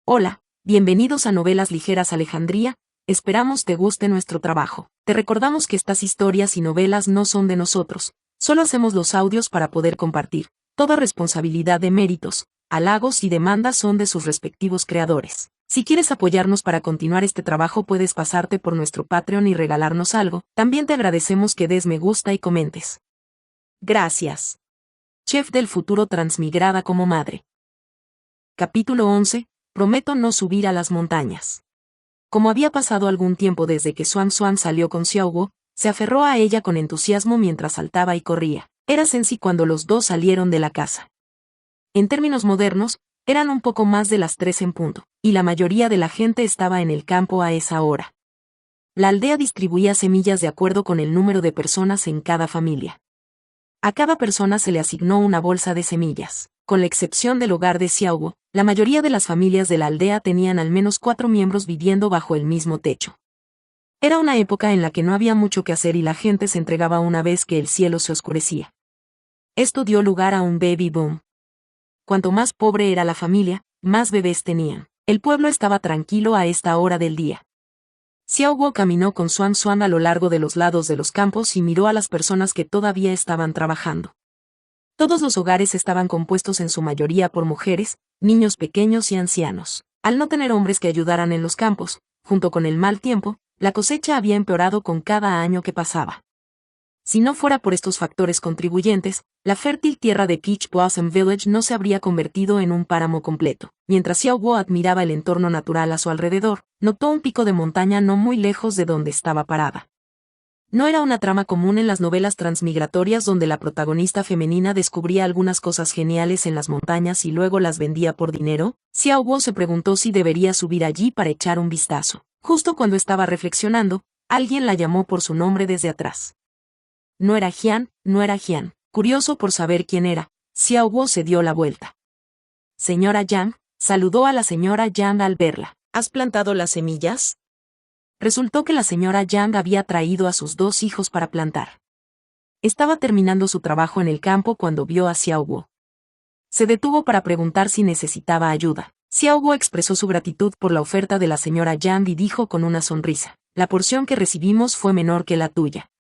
Hola, bienvenidos a Novelas Ligeras Alejandría, esperamos te guste nuestro trabajo. Te recordamos que estas historias y novelas no son de nosotros, solo hacemos los audios para poder compartir. Toda responsabilidad de méritos, halagos y demandas son de sus respectivos creadores. Si quieres apoyarnos para continuar este trabajo puedes pasarte por nuestro Patreon y regalarnos algo, también te agradecemos que des me gusta y comentes. Gracias. Chef del futuro transmigrada como madre. Capítulo 11. Prometo no subir a las montañas. Como había pasado algún tiempo desde que Xuan Xuan salió con Xiaoguo, se aferró a ella con entusiasmo mientras saltaba y corría. Era Sensi cuando los dos salieron de la casa. En términos modernos, eran un poco más de las 3 en punto, y la mayoría de la gente estaba en el campo a esa hora. La aldea distribuía semillas de acuerdo con el número de personas en cada familia. A cada persona se le asignó una bolsa de semillas. Con la excepción del hogar de Xiaoguo, la mayoría de las familias de la aldea tenían al menos 4 miembros viviendo bajo el mismo techo. Era una época en la que no había mucho que hacer y la gente se entregaba una vez que el cielo se oscurecía. Esto dio lugar a un baby boom. Cuanto más pobre era la familia, más bebés tenían. El pueblo estaba tranquilo a esta hora del día. Xiaoguo caminó con Xuan Xuan a lo largo de los lados de los campos y miró a las personas que todavía estaban trabajando. Todos los hogares estaban compuestos en su mayoría por mujeres, niños pequeños y ancianos. Al no tener hombres que ayudaran en los campos, junto con el mal tiempo, la cosecha había empeorado con cada año que pasaba. Si no fuera por estos factores contribuyentes, la fértil tierra de Peach Blossom Village no se habría convertido en un páramo completo. Mientras Xiaoguo admiraba el entorno natural a su alrededor, notó un pico de montaña no muy lejos de donde estaba parada. No era una trama común en las novelas transmigratorias donde la protagonista femenina descubría algunas cosas geniales en las montañas y luego las vendía por dinero. Xiaoguo se preguntó si debería subir allí para echar un vistazo. Justo cuando estaba reflexionando, alguien la llamó por su nombre desde atrás. No era Jian. Curioso por saber quién era, Xiaoguo se dio la vuelta. Señora Yang, saludó a la señora Yang al verla. ¿Has plantado las semillas? Resultó que la señora Yang había traído a sus 2 hijos para plantar. Estaba terminando su trabajo en el campo cuando vio a Xiaoguo. Se detuvo para preguntar si necesitaba ayuda. Xiaoguo expresó su gratitud por la oferta de la señora Yang y dijo con una sonrisa: la porción que recibimos fue menor que la tuya.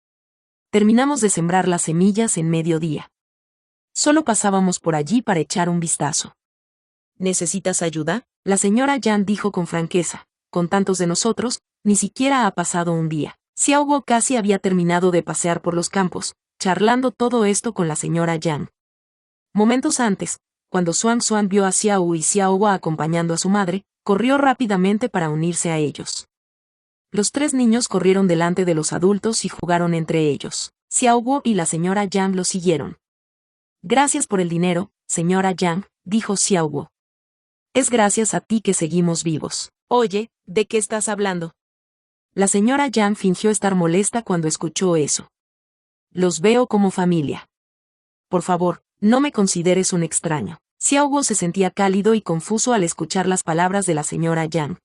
Terminamos de sembrar las semillas en mediodía. Solo pasábamos por allí para echar un vistazo. ¿Necesitas ayuda? La señora Yang dijo con franqueza. Con tantos de nosotros, ni siquiera ha pasado un día. Xiaoguo casi había terminado de pasear por los campos, charlando todo esto con la señora Yang. Momentos antes, cuando Xuan Xuan vio a Xiaoguo y Xiaoguo acompañando a su madre, corrió rápidamente para unirse a ellos. Los 3 niños corrieron delante de los adultos y jugaron entre ellos. Xiaoguo y la señora Yang lo siguieron. Gracias por el dinero, señora Yang, dijo Xiaoguo. Es gracias a ti que seguimos vivos. Oye, ¿de qué estás hablando? La señora Yang fingió estar molesta cuando escuchó eso. Los veo como familia. Por favor, no me consideres un extraño. Xiaoguo se sentía cálido y confuso al escuchar las palabras de la señora Yang.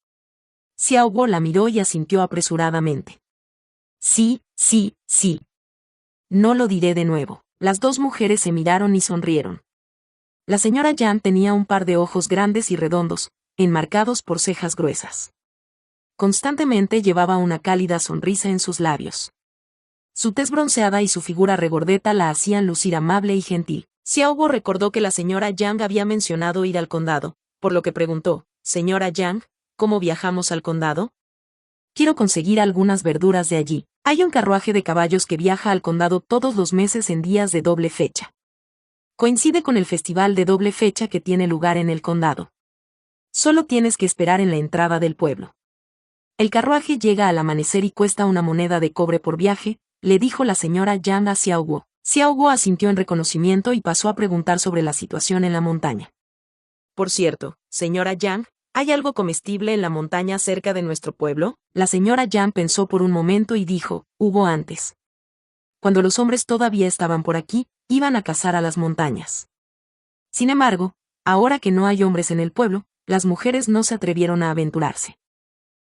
Xiaoguo la miró y asintió apresuradamente. Sí. No lo diré de nuevo. Las 2 mujeres se miraron y sonrieron. La señora Yang tenía un par de ojos grandes y redondos, enmarcados por cejas gruesas. Constantemente llevaba una cálida sonrisa en sus labios. Su tez bronceada y su figura regordeta la hacían lucir amable y gentil. Xiaoguo recordó que la señora Yang había mencionado ir al condado, por lo que preguntó: señora Yang, ¿cómo viajamos al condado? Quiero conseguir algunas verduras de allí. Hay un carruaje de caballos que viaja al condado todos los meses en días de doble fecha. Coincide con el festival de doble fecha que tiene lugar en el condado. Solo tienes que esperar en la entrada del pueblo. El carruaje llega al amanecer y cuesta una moneda de cobre por viaje, le dijo la señora Yang a Xiaoguo. Xiaoguo asintió en reconocimiento y pasó a preguntar sobre la situación en la montaña. Por cierto, señora Yang, ¿hay algo comestible en la montaña cerca de nuestro pueblo? La señora Yang pensó por un momento y dijo: hubo antes. Cuando los hombres todavía estaban por aquí, iban a cazar a las montañas. Sin embargo, ahora que no hay hombres en el pueblo, las mujeres no se atrevieron a aventurarse.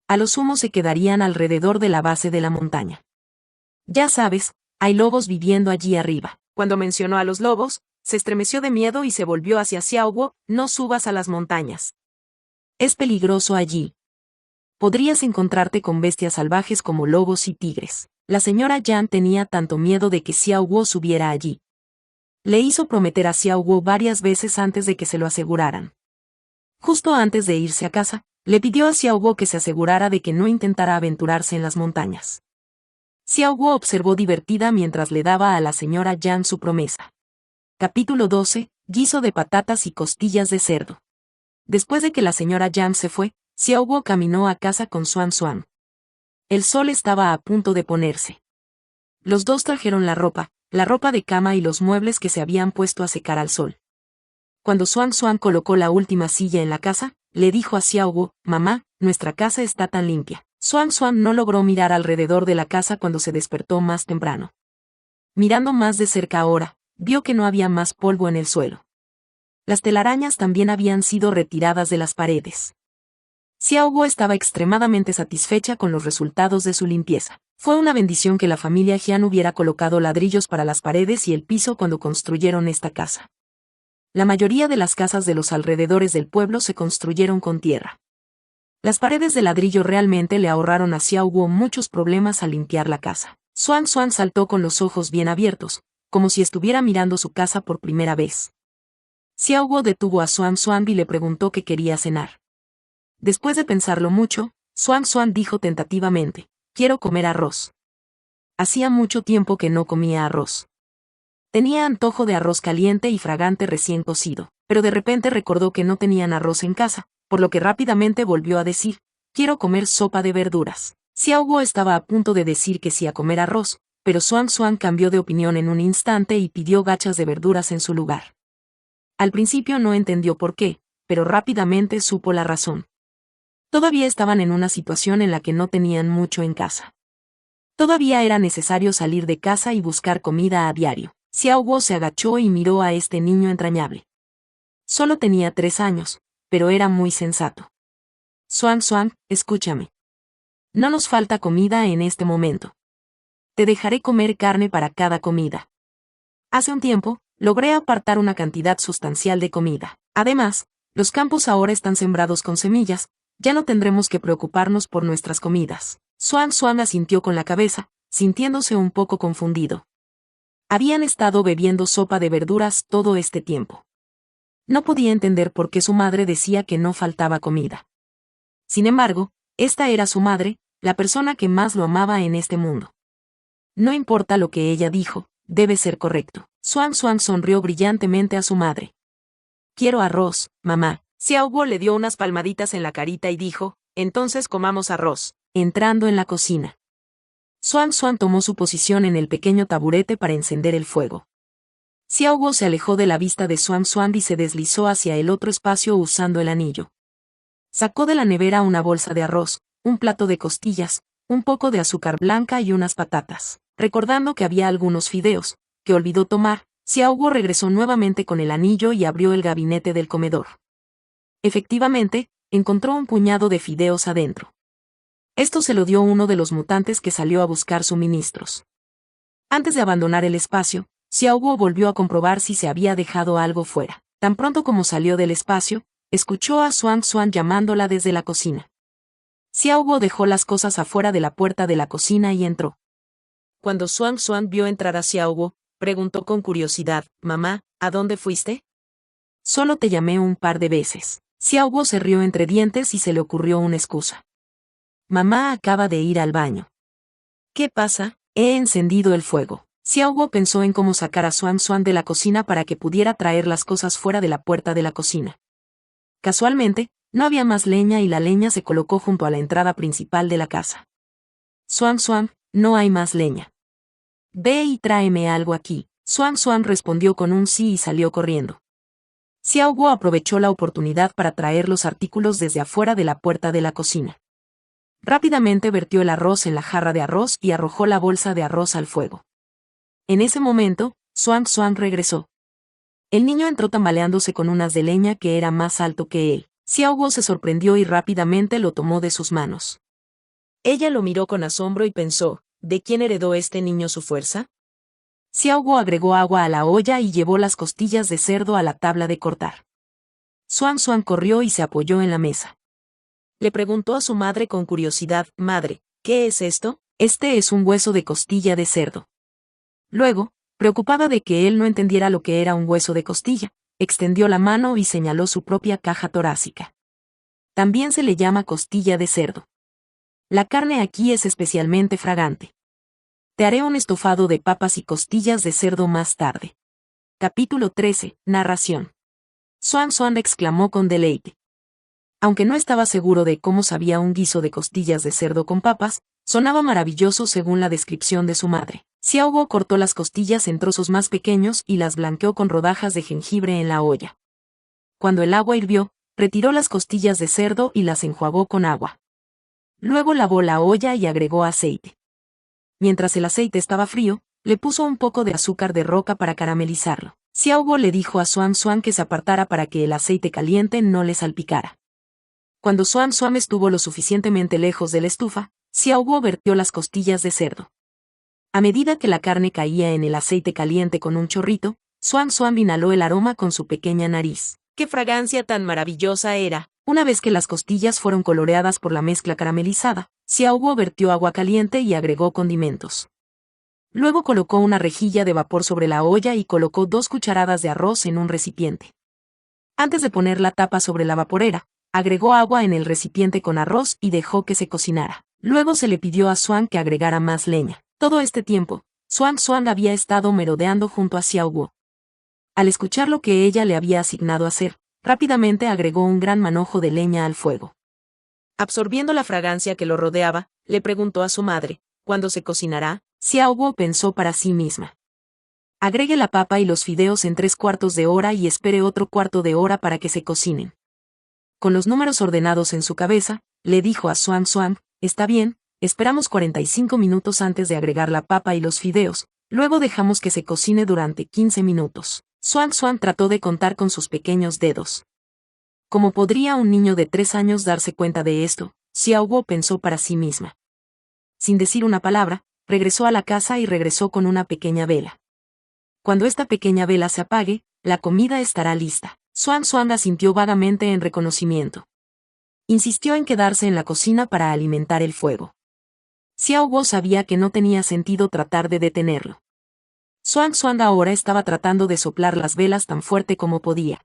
A lo sumo se quedarían alrededor de la base de la montaña. Ya sabes, hay lobos viviendo allí arriba. Cuando mencionó a los lobos, se estremeció de miedo y se volvió hacia Xiaoguo: no subas a las montañas. Es peligroso allí. Podrías encontrarte con bestias salvajes como lobos y tigres. La señora Yan tenía tanto miedo de que Xiao Guo subiera allí. Le hizo prometer a Xiao Guo varias veces antes de que se lo aseguraran. Justo antes de irse a casa, le pidió a Xiao Guo que se asegurara de que no intentara aventurarse en las montañas. Xiao Guo observó divertida mientras le daba a la señora Yan su promesa. Capítulo 12. Guiso de patatas y costillas de cerdo. Después de que la señora Yan se fue, Xiao Guo caminó a casa con Xuan Xuan. El sol estaba a punto de ponerse. Los dos trajeron la ropa de cama y los muebles que se habían puesto a secar al sol. Cuando Xuan Xuan colocó la última silla en la casa, le dijo a Xiao Guo: «Mamá, nuestra casa está tan limpia». Xuan Xuan no logró mirar alrededor de la casa cuando se despertó más temprano. Mirando más de cerca ahora, vio que no había más polvo en el suelo. Las telarañas también habían sido retiradas de las paredes. Xiao Guo estaba extremadamente satisfecha con los resultados de su limpieza. Fue una bendición que la familia Jian hubiera colocado ladrillos para las paredes y el piso cuando construyeron esta casa. La mayoría de las casas de los alrededores del pueblo se construyeron con tierra. Las paredes de ladrillo realmente le ahorraron a Xiao Guo muchos problemas al limpiar la casa. Xuan Xuan saltó con los ojos bien abiertos, como si estuviera mirando su casa por primera vez. Xiao Guo detuvo a Xuan Xuan y le preguntó qué quería cenar. Después de pensarlo mucho, Xuan Xuan dijo tentativamente: «Quiero comer arroz». Hacía mucho tiempo que no comía arroz. Tenía antojo de arroz caliente y fragante recién cocido, pero de repente recordó que no tenían arroz en casa, por lo que rápidamente volvió a decir: «Quiero comer sopa de verduras». Xiao Guo estaba a punto de decir que sí a comer arroz, pero Xuan Xuan cambió de opinión en un instante y pidió gachas de verduras en su lugar. Al principio no entendió por qué, pero rápidamente supo la razón. Todavía estaban en una situación en la que no tenían mucho en casa. Todavía era necesario salir de casa y buscar comida a diario. Xiao Guo se agachó y miró a este niño entrañable. Solo tenía 3 años, pero era muy sensato. «Xuan Xuan, escúchame. No nos falta comida en este momento. Te dejaré comer carne para cada comida. Hace un tiempo, logré apartar una cantidad sustancial de comida. Además, los campos ahora están sembrados con semillas, ya no tendremos que preocuparnos por nuestras comidas». Xuan Xuan asintió con la cabeza, sintiéndose un poco confundido. Habían estado bebiendo sopa de verduras todo este tiempo. No podía entender por qué su madre decía que no faltaba comida. Sin embargo, esta era su madre, la persona que más lo amaba en este mundo. No importa lo que ella dijo, debe ser correcto. Xuan Xuan sonrió brillantemente a su madre. «Quiero arroz, mamá». Xiao Guo le dio unas palmaditas en la carita y dijo: «Entonces comamos arroz», entrando en la cocina. Xuan Xuan tomó su posición en el pequeño taburete para encender el fuego. Xiao Guo se alejó de la vista de Xuan Xuan y se deslizó hacia el otro espacio usando el anillo. Sacó de la nevera una bolsa de arroz, un plato de costillas, un poco de azúcar blanca y unas patatas. Recordando que había algunos fideos, que olvidó tomar, Xiao Guo regresó nuevamente con el anillo y abrió el gabinete del comedor. Efectivamente, encontró un puñado de fideos adentro. Esto se lo dio uno de los mutantes que salió a buscar suministros. Antes de abandonar el espacio, Xiao Guo volvió a comprobar si se había dejado algo fuera. Tan pronto como salió del espacio, escuchó a Xuan Xuan llamándola desde la cocina. Xiao Guo dejó las cosas afuera de la puerta de la cocina y entró. Cuando Xuan Xuan vio entrar a Xiao Guo, preguntó con curiosidad: «Mamá, ¿a dónde fuiste?». «Solo te llamé un par de veces». Xiao Guo se rió entre dientes y se le ocurrió una excusa. «Mamá acaba de ir al baño». «¿Qué pasa? He encendido el fuego». Xiao Guo pensó en cómo sacar a Xuan Xuan de la cocina para que pudiera traer las cosas fuera de la puerta de la cocina. Casualmente, no había más leña y la leña se colocó junto a la entrada principal de la casa. «Xuan Xuan, no hay más leña. Ve y tráeme algo aquí». Xuan Xuan respondió con un sí y salió corriendo. Xiao Guo aprovechó la oportunidad para traer los artículos desde afuera de la puerta de la cocina. Rápidamente vertió el arroz en la jarra de arroz y arrojó la bolsa de arroz al fuego. En ese momento, Xuan Xuan regresó. El niño entró tambaleándose con un haz de leña que era más alto que él. Xiao Guo se sorprendió y rápidamente lo tomó de sus manos. Ella lo miró con asombro y pensó: ¿de quién heredó este niño su fuerza? Xiao Guo agregó agua a la olla y llevó las costillas de cerdo a la tabla de cortar. Xuan Xuan corrió y se apoyó en la mesa. Le preguntó a su madre con curiosidad. Madre, ¿qué es esto? Este es un hueso de costilla de cerdo. Luego, preocupada de que él no entendiera lo que era un hueso de costilla, extendió la mano y señaló su propia caja torácica. También se le llama costilla de cerdo. La carne aquí es especialmente fragante. Te haré un estofado de papas y costillas de cerdo más tarde. Capítulo 13. Narración. Xuan Xuan exclamó con deleite. Aunque no estaba seguro de cómo sabía un guiso de costillas de cerdo con papas, sonaba maravilloso según la descripción de su madre. Xiao Guo cortó las costillas en trozos más pequeños y las blanqueó con rodajas de jengibre en la olla. Cuando el agua hirvió, retiró las costillas de cerdo y las enjuagó con agua. Luego lavó la olla y agregó aceite. Mientras el aceite estaba frío, le puso un poco de azúcar de roca para caramelizarlo. Xiao Guo le dijo a Xuan Xuan que se apartara para que el aceite caliente no le salpicara. Cuando Xuan Xuan estuvo lo suficientemente lejos de la estufa, Xiao Guo vertió las costillas de cerdo. A medida que la carne caía en el aceite caliente con un chorrito, Xuan Xuan inhaló el aroma con su pequeña nariz. ¡Qué fragancia tan maravillosa era! Una vez que las costillas fueron coloreadas por la mezcla caramelizada, Xiao Guo vertió agua caliente y agregó condimentos. Luego colocó una rejilla de vapor sobre la olla y colocó 2 cucharadas de arroz en un recipiente. Antes de poner la tapa sobre la vaporera, agregó agua en el recipiente con arroz y dejó que se cocinara. Luego se le pidió a Xuan que agregara más leña. Todo este tiempo, Xuan Xuan había estado merodeando junto a Xiao Guo. Al escuchar lo que ella le había asignado hacer, rápidamente agregó un gran manojo de leña al fuego. Absorbiendo la fragancia que lo rodeaba, le preguntó a su madre, ¿cuándo se cocinará? Xiao Guo pensó para sí misma. Agregue la papa y los fideos en 3/4 de hora y espere otro 1/4 de hora para que se cocinen. Con los números ordenados en su cabeza, le dijo a Xuan Xuan, está bien, esperamos 45 minutos antes de agregar la papa y los fideos, luego dejamos que se cocine durante 15 minutos. Xuan Xuan trató de contar con sus pequeños dedos. ¿Cómo podría un niño de 3 años darse cuenta de esto? Xiao Guo pensó para sí misma. Sin decir una palabra, regresó a la casa y regresó con una pequeña vela. Cuando esta pequeña vela se apague, la comida estará lista. Xuan Xuan asintió vagamente en reconocimiento. Insistió en quedarse en la cocina para alimentar el fuego. Xiao Guo sabía que no tenía sentido tratar de detenerlo. Xuan Xuan ahora estaba tratando de soplar las velas tan fuerte como podía.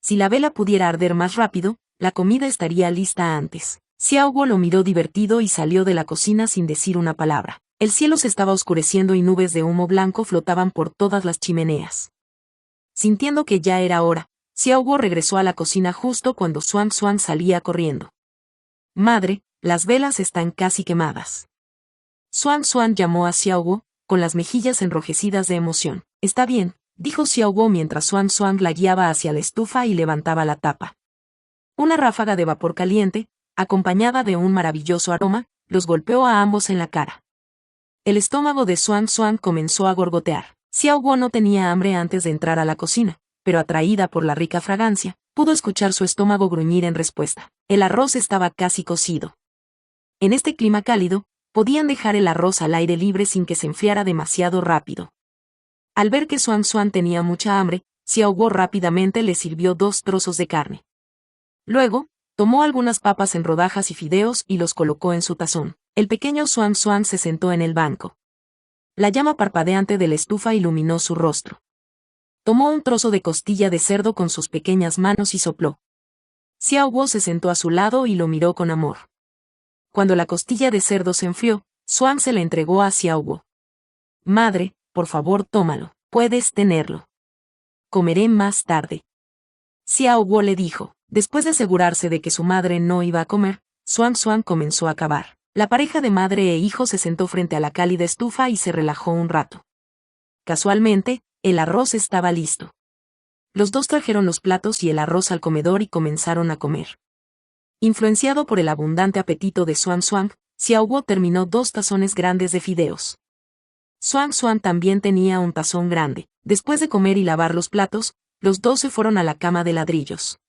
Si la vela pudiera arder más rápido, la comida estaría lista antes. Xiao Guo lo miró divertido y salió de la cocina sin decir una palabra. El cielo se estaba oscureciendo y nubes de humo blanco flotaban por todas las chimeneas. Sintiendo que ya era hora, Xiao Guo regresó a la cocina justo cuando Xuan Xuan salía corriendo. Madre, las velas están casi quemadas. Xuan Xuan llamó a Xiao Guo, con las mejillas enrojecidas de emoción. Está bien, dijo Xiao Guo mientras Xuan Xuan la guiaba hacia la estufa y levantaba la tapa. Una ráfaga de vapor caliente, acompañada de un maravilloso aroma, los golpeó a ambos en la cara. El estómago de Xuan Xuan comenzó a gorgotear. Xiao Guo no tenía hambre antes de entrar a la cocina, pero atraída por la rica fragancia, pudo escuchar su estómago gruñir en respuesta. El arroz estaba casi cocido. En este clima cálido, podían dejar el arroz al aire libre sin que se enfriara demasiado rápido. Al ver que Xuan Xuan tenía mucha hambre, Xiao Guo rápidamente le sirvió 2 trozos de carne. Luego, tomó algunas papas en rodajas y fideos y los colocó en su tazón. El pequeño Xuan Xuan se sentó en el banco. La llama parpadeante de la estufa iluminó su rostro. Tomó un trozo de costilla de cerdo con sus pequeñas manos y sopló. Xiao Guo se sentó a su lado y lo miró con amor. Cuando la costilla de cerdo se enfrió, Xuan se la entregó a Xiao Guo. Madre, por favor tómalo, puedes tenerlo. Comeré más tarde. Xiao Guo le dijo. Después de asegurarse de que su madre no iba a comer, Xuan Xuan comenzó a cavar. La pareja de madre e hijo se sentó frente a la cálida estufa y se relajó un rato. Casualmente, el arroz estaba listo. Los dos trajeron los platos y el arroz al comedor y comenzaron a comer. Influenciado por el abundante apetito de Xuan Xuan, Xiao Guo terminó 2 tazones grandes de fideos. Xuan Xuan también tenía un tazón grande. Después de comer y lavar los platos, los dos se fueron a la cama de ladrillos.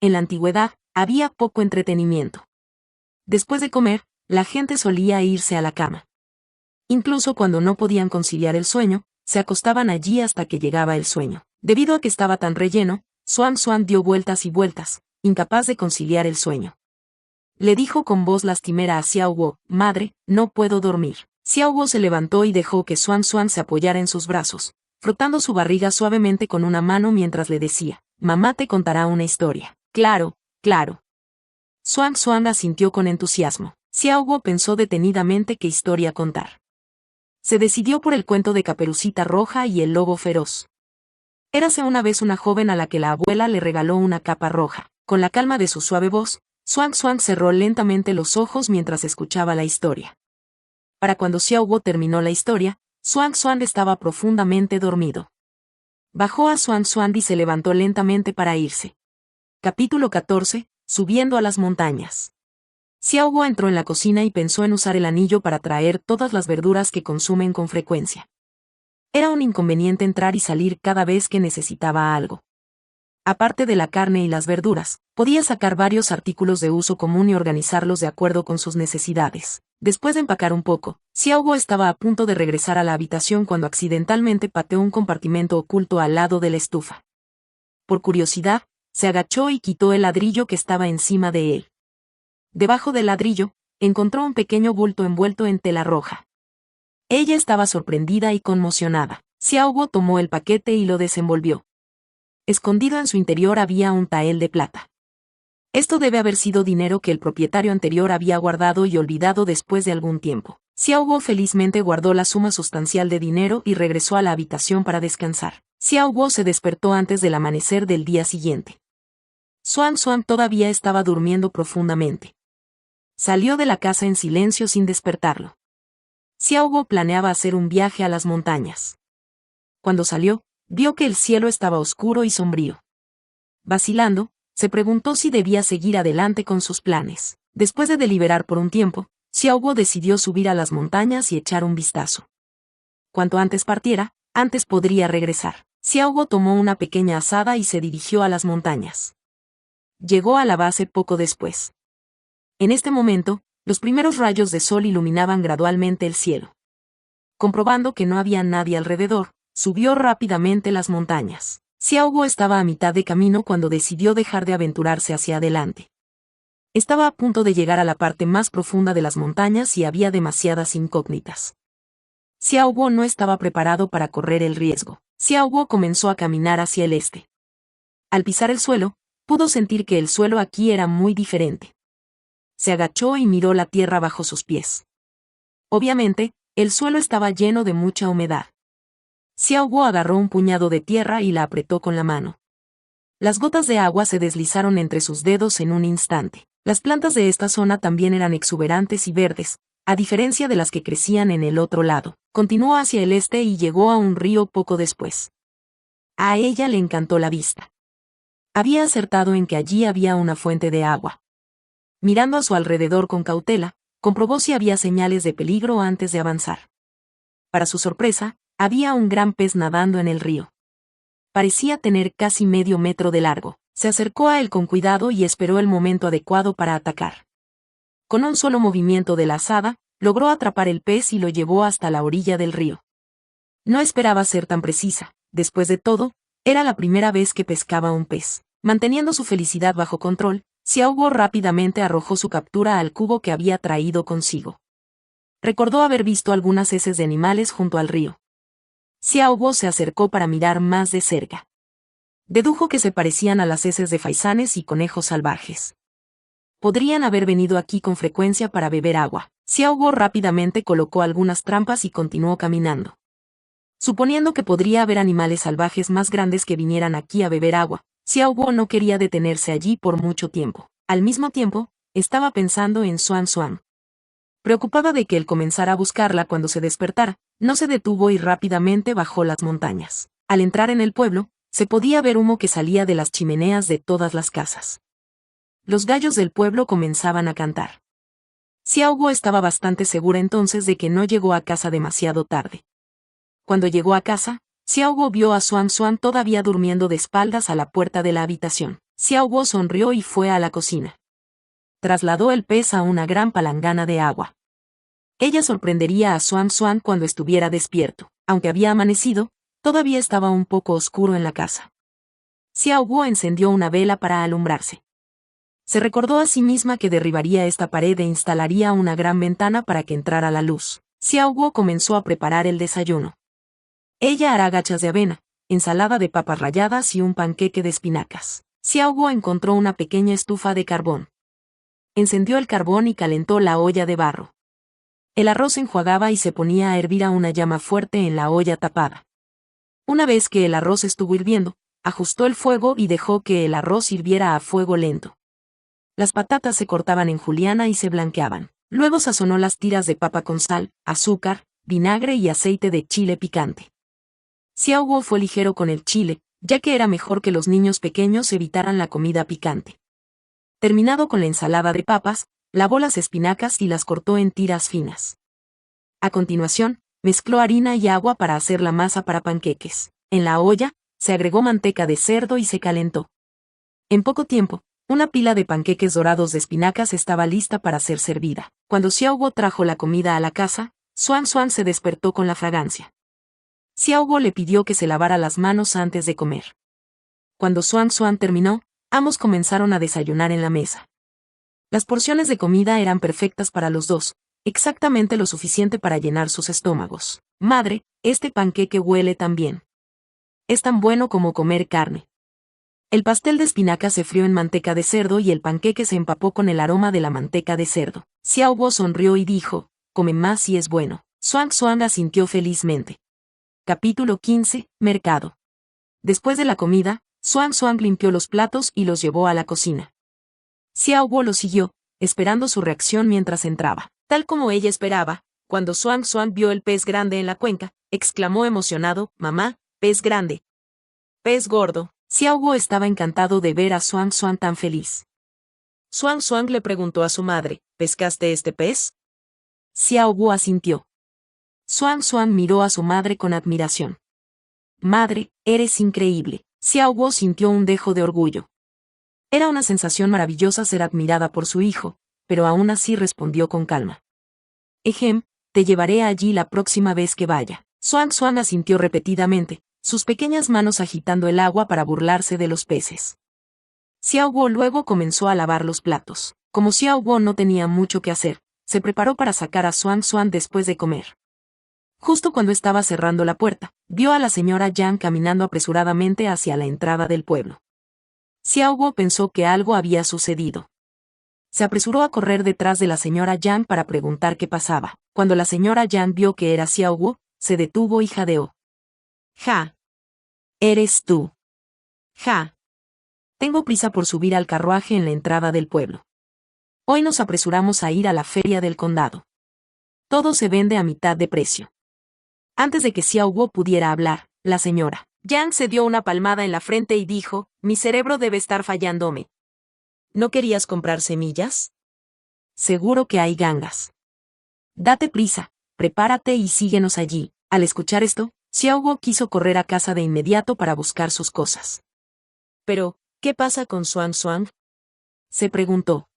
En la antigüedad, había poco entretenimiento. Después de comer, la gente solía irse a la cama. Incluso cuando no podían conciliar el sueño, se acostaban allí hasta que llegaba el sueño. Debido a que estaba tan relleno, Xuan Xuan dio vueltas y vueltas, incapaz de conciliar el sueño. le dijo con voz lastimera a Xiao Guo. Madre, no puedo dormir. Xiao Guo se levantó y dejó que Xuan Xuan se apoyara en sus brazos, frotando su barriga suavemente con una mano mientras le decía, mamá te contará una historia. Claro, claro. Xuan Xuan asintió con entusiasmo. Xiao Guo pensó detenidamente qué historia contar. Se decidió por el cuento de Caperucita Roja y el lobo feroz. Érase una vez una joven a la que la abuela le regaló una capa roja. Con la calma de su suave voz, Xuan Xuan cerró lentamente los ojos mientras escuchaba la historia. Para cuando Xiao Guo terminó la historia, Xuan Xuan estaba profundamente dormido. Bajó a Xuan Xuan y se levantó lentamente para irse. Capítulo 14. Subiendo a las montañas. Xiao Guo entró en la cocina y pensó en usar el anillo para traer todas las verduras que consumen con frecuencia. Era un inconveniente entrar y salir cada vez que necesitaba algo. Aparte de la carne y las verduras, podía sacar varios artículos de uso común y organizarlos de acuerdo con sus necesidades. Después de empacar un poco, Xiao Guo estaba a punto de regresar a la habitación cuando accidentalmente pateó un compartimento oculto al lado de la estufa. Por curiosidad, se agachó y quitó el ladrillo que estaba encima de él. Debajo del ladrillo, encontró un pequeño bulto envuelto en tela roja. Ella estaba sorprendida y conmocionada. Xiao Guo tomó el paquete y lo desenvolvió. Escondido en su interior había un tael de plata. Esto debe haber sido dinero que el propietario anterior había guardado y olvidado después de algún tiempo. Xiao Guo felizmente guardó la suma sustancial de dinero y regresó a la habitación para descansar. Xiao Guo se despertó antes del amanecer del día siguiente. Xuan Xuan todavía estaba durmiendo profundamente. Salió de la casa en silencio sin despertarlo. Xiao Guo planeaba hacer un viaje a las montañas. Cuando salió, vio que el cielo estaba oscuro y sombrío. Vacilando, se preguntó si debía seguir adelante con sus planes. Después de deliberar por un tiempo, Xiao Guo decidió subir a las montañas y echar un vistazo. Cuanto antes partiera, antes podría regresar. Xiao Guo tomó una pequeña azada y se dirigió a las montañas. Llegó a la base poco después. En este momento, los primeros rayos de sol iluminaban gradualmente el cielo. Comprobando que no había nadie alrededor, subió rápidamente las montañas. Xiao Guo estaba a mitad de camino cuando decidió dejar de aventurarse hacia adelante. Estaba a punto de llegar a la parte más profunda de las montañas y había demasiadas incógnitas. Xiao Guo no estaba preparado para correr el riesgo. Xiao Guo comenzó a caminar hacia el este. Al pisar el suelo, pudo sentir que el suelo aquí era muy diferente. Se agachó y miró la tierra bajo sus pies. Obviamente, el suelo estaba lleno de mucha humedad. Xiao Guo agarró un puñado de tierra y la apretó con la mano. Las gotas de agua se deslizaron entre sus dedos en un instante. Las plantas de esta zona también eran exuberantes y verdes, a diferencia de las que crecían en el otro lado. Continuó hacia el este y llegó a un río poco después. A ella le encantó la vista. Había acertado en que allí había una fuente de agua. Mirando a su alrededor con cautela, comprobó si había señales de peligro antes de avanzar. Para su sorpresa, había un gran pez nadando en el río. Parecía tener casi medio metro de largo. Se acercó a él con cuidado y esperó el momento adecuado para atacar. Con un solo movimiento de la azada, logró atrapar el pez y lo llevó hasta la orilla del río. No esperaba ser tan precisa. Después de todo, era la primera vez que pescaba un pez. Manteniendo su felicidad bajo control, Xiao Guo rápidamente arrojó su captura al cubo que había traído consigo. Recordó haber visto algunas heces de animales junto al río. Xiao Guo se acercó para mirar más de cerca. Dedujo que se parecían a las heces de faisanes y conejos salvajes. Podrían haber venido aquí con frecuencia para beber agua. Xiao Guo rápidamente colocó algunas trampas y continuó caminando. Suponiendo que podría haber animales salvajes más grandes que vinieran aquí a beber agua, Xiao Guo no quería detenerse allí por mucho tiempo. Al mismo tiempo, estaba pensando en Xuan Xuan. Preocupada de que él comenzara a buscarla cuando se despertara, no se detuvo y rápidamente bajó las montañas. Al entrar en el pueblo, se podía ver humo que salía de las chimeneas de todas las casas. Los gallos del pueblo comenzaban a cantar. Xiao Guo estaba bastante segura entonces de que no llegó a casa demasiado tarde. Cuando llegó a casa, Xiao Guo vio a Xuan Xuan todavía durmiendo de espaldas a la puerta de la habitación. Xiao Guo sonrió y fue a la cocina. Trasladó el pez a una gran palangana de agua. Ella sorprendería a Xuan Xuan cuando estuviera despierto. Aunque había amanecido, todavía estaba un poco oscuro en la casa. Xiao Guo encendió una vela para alumbrarse. Se recordó a sí misma que derribaría esta pared e instalaría una gran ventana para que entrara la luz. Xiao Guo comenzó a preparar el desayuno. Ella hará gachas de avena, ensalada de papas ralladas y un panqueque de espinacas. Xiao Guo encontró una pequeña estufa de carbón. Encendió el carbón y calentó la olla de barro. El arroz se enjuagaba y se ponía a hervir a una llama fuerte en la olla tapada. Una vez que el arroz estuvo hirviendo, ajustó el fuego y dejó que el arroz hirviera a fuego lento. Las patatas se cortaban en juliana y se blanqueaban. Luego sazonó las tiras de papa con sal, azúcar, vinagre y aceite de chile picante. Xiao Guo fue ligero con el chile, ya que era mejor que los niños pequeños evitaran la comida picante. Terminado con la ensalada de papas, lavó las espinacas y las cortó en tiras finas. A continuación, mezcló harina y agua para hacer la masa para panqueques. En la olla, se agregó manteca de cerdo y se calentó. En poco tiempo, una pila de panqueques dorados de espinacas estaba lista para ser servida. Cuando Xiao Guo trajo la comida a la casa, Xuan Xuan se despertó con la fragancia. Xiao Guo le pidió que se lavara las manos antes de comer. Cuando Xuan Xuan terminó, ambos comenzaron a desayunar en la mesa. Las porciones de comida eran perfectas para los dos, exactamente lo suficiente para llenar sus estómagos. Madre, este panqueque huele tan bien. Es tan bueno como comer carne. El pastel de espinaca se frió en manteca de cerdo y el panqueque se empapó con el aroma de la manteca de cerdo. Xiao Guo sonrió y dijo, come más si es bueno. Xuan Xuan asintió felizmente. Capítulo 15, Mercado. Después de la comida, Xuan Xuan limpió los platos y los llevó a la cocina. Xiao Guo lo siguió, esperando su reacción mientras entraba. Tal como ella esperaba, cuando Xuan Xuan vio el pez grande en la cuenca, exclamó emocionado, «Mamá, pez grande». Pez gordo. Xiao Guo estaba encantado de ver a Xuan Xuan tan feliz. Xuan Xuan le preguntó a su madre, ¿pescaste este pez? Xiao Guo asintió. Xuan Xuan miró a su madre con admiración. Madre, eres increíble. Xiao Guo sintió un dejo de orgullo. Era una sensación maravillosa ser admirada por su hijo, pero aún así respondió con calma. Ejem, te llevaré allí la próxima vez que vaya. Xuan Xuan asintió repetidamente, sus pequeñas manos agitando el agua para burlarse de los peces. Xiao Guo luego comenzó a lavar los platos. Como Xiao Guo no tenía mucho que hacer, se preparó para sacar a Xuan Xuan después de comer. Justo cuando estaba cerrando la puerta, vio a la señora Yang caminando apresuradamente hacia la entrada del pueblo. Xiao Guo pensó que algo había sucedido. Se apresuró a correr detrás de la señora Yang para preguntar qué pasaba. Cuando la señora Yang vio que era Xiao Guo, se detuvo y jadeó. Ja. Eres tú. Ja. Tengo prisa por subir al carruaje en la entrada del pueblo. Hoy nos apresuramos a ir a la feria del condado. Todo se vende a mitad de precio. Antes de que Xiao Guo pudiera hablar, la señora Yang se dio una palmada en la frente y dijo, mi cerebro debe estar fallándome. ¿No querías comprar semillas? Seguro que hay gangas. Date prisa, prepárate y síguenos allí. Al escuchar esto, Xiao Guo quiso correr a casa de inmediato para buscar sus cosas. Pero, ¿qué pasa con Xuan Xuan? Se preguntó.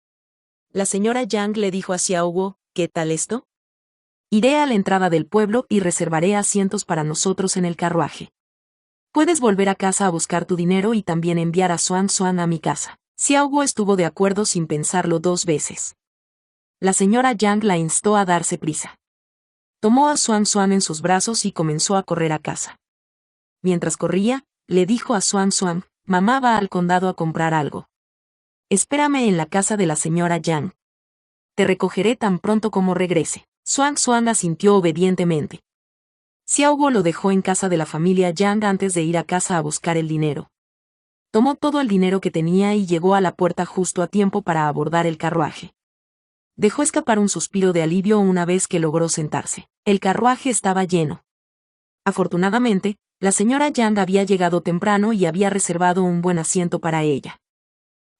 La señora Yang le dijo a Xiao Guo, ¿qué tal esto? Iré a la entrada del pueblo y reservaré asientos para nosotros en el carruaje. Puedes volver a casa a buscar tu dinero y también enviar a Xuan Xuan a mi casa. Xiao Guo estuvo de acuerdo sin pensarlo 2 veces. La señora Yang la instó a darse prisa. Tomó a Xuan Xuan en sus brazos y comenzó a correr a casa. Mientras corría, le dijo a Xuan Xuan, mamá va al condado a comprar algo. Espérame en la casa de la señora Yang. Te recogeré tan pronto como regrese. Xuan Xuan asintió obedientemente. Xiao Guo lo dejó en casa de la familia Yang antes de ir a casa a buscar el dinero. Tomó todo el dinero que tenía y llegó a la puerta justo a tiempo para abordar el carruaje. Dejó escapar un suspiro de alivio una vez que logró sentarse. El carruaje estaba lleno. Afortunadamente, la señora Yang había llegado temprano y había reservado un buen asiento para ella.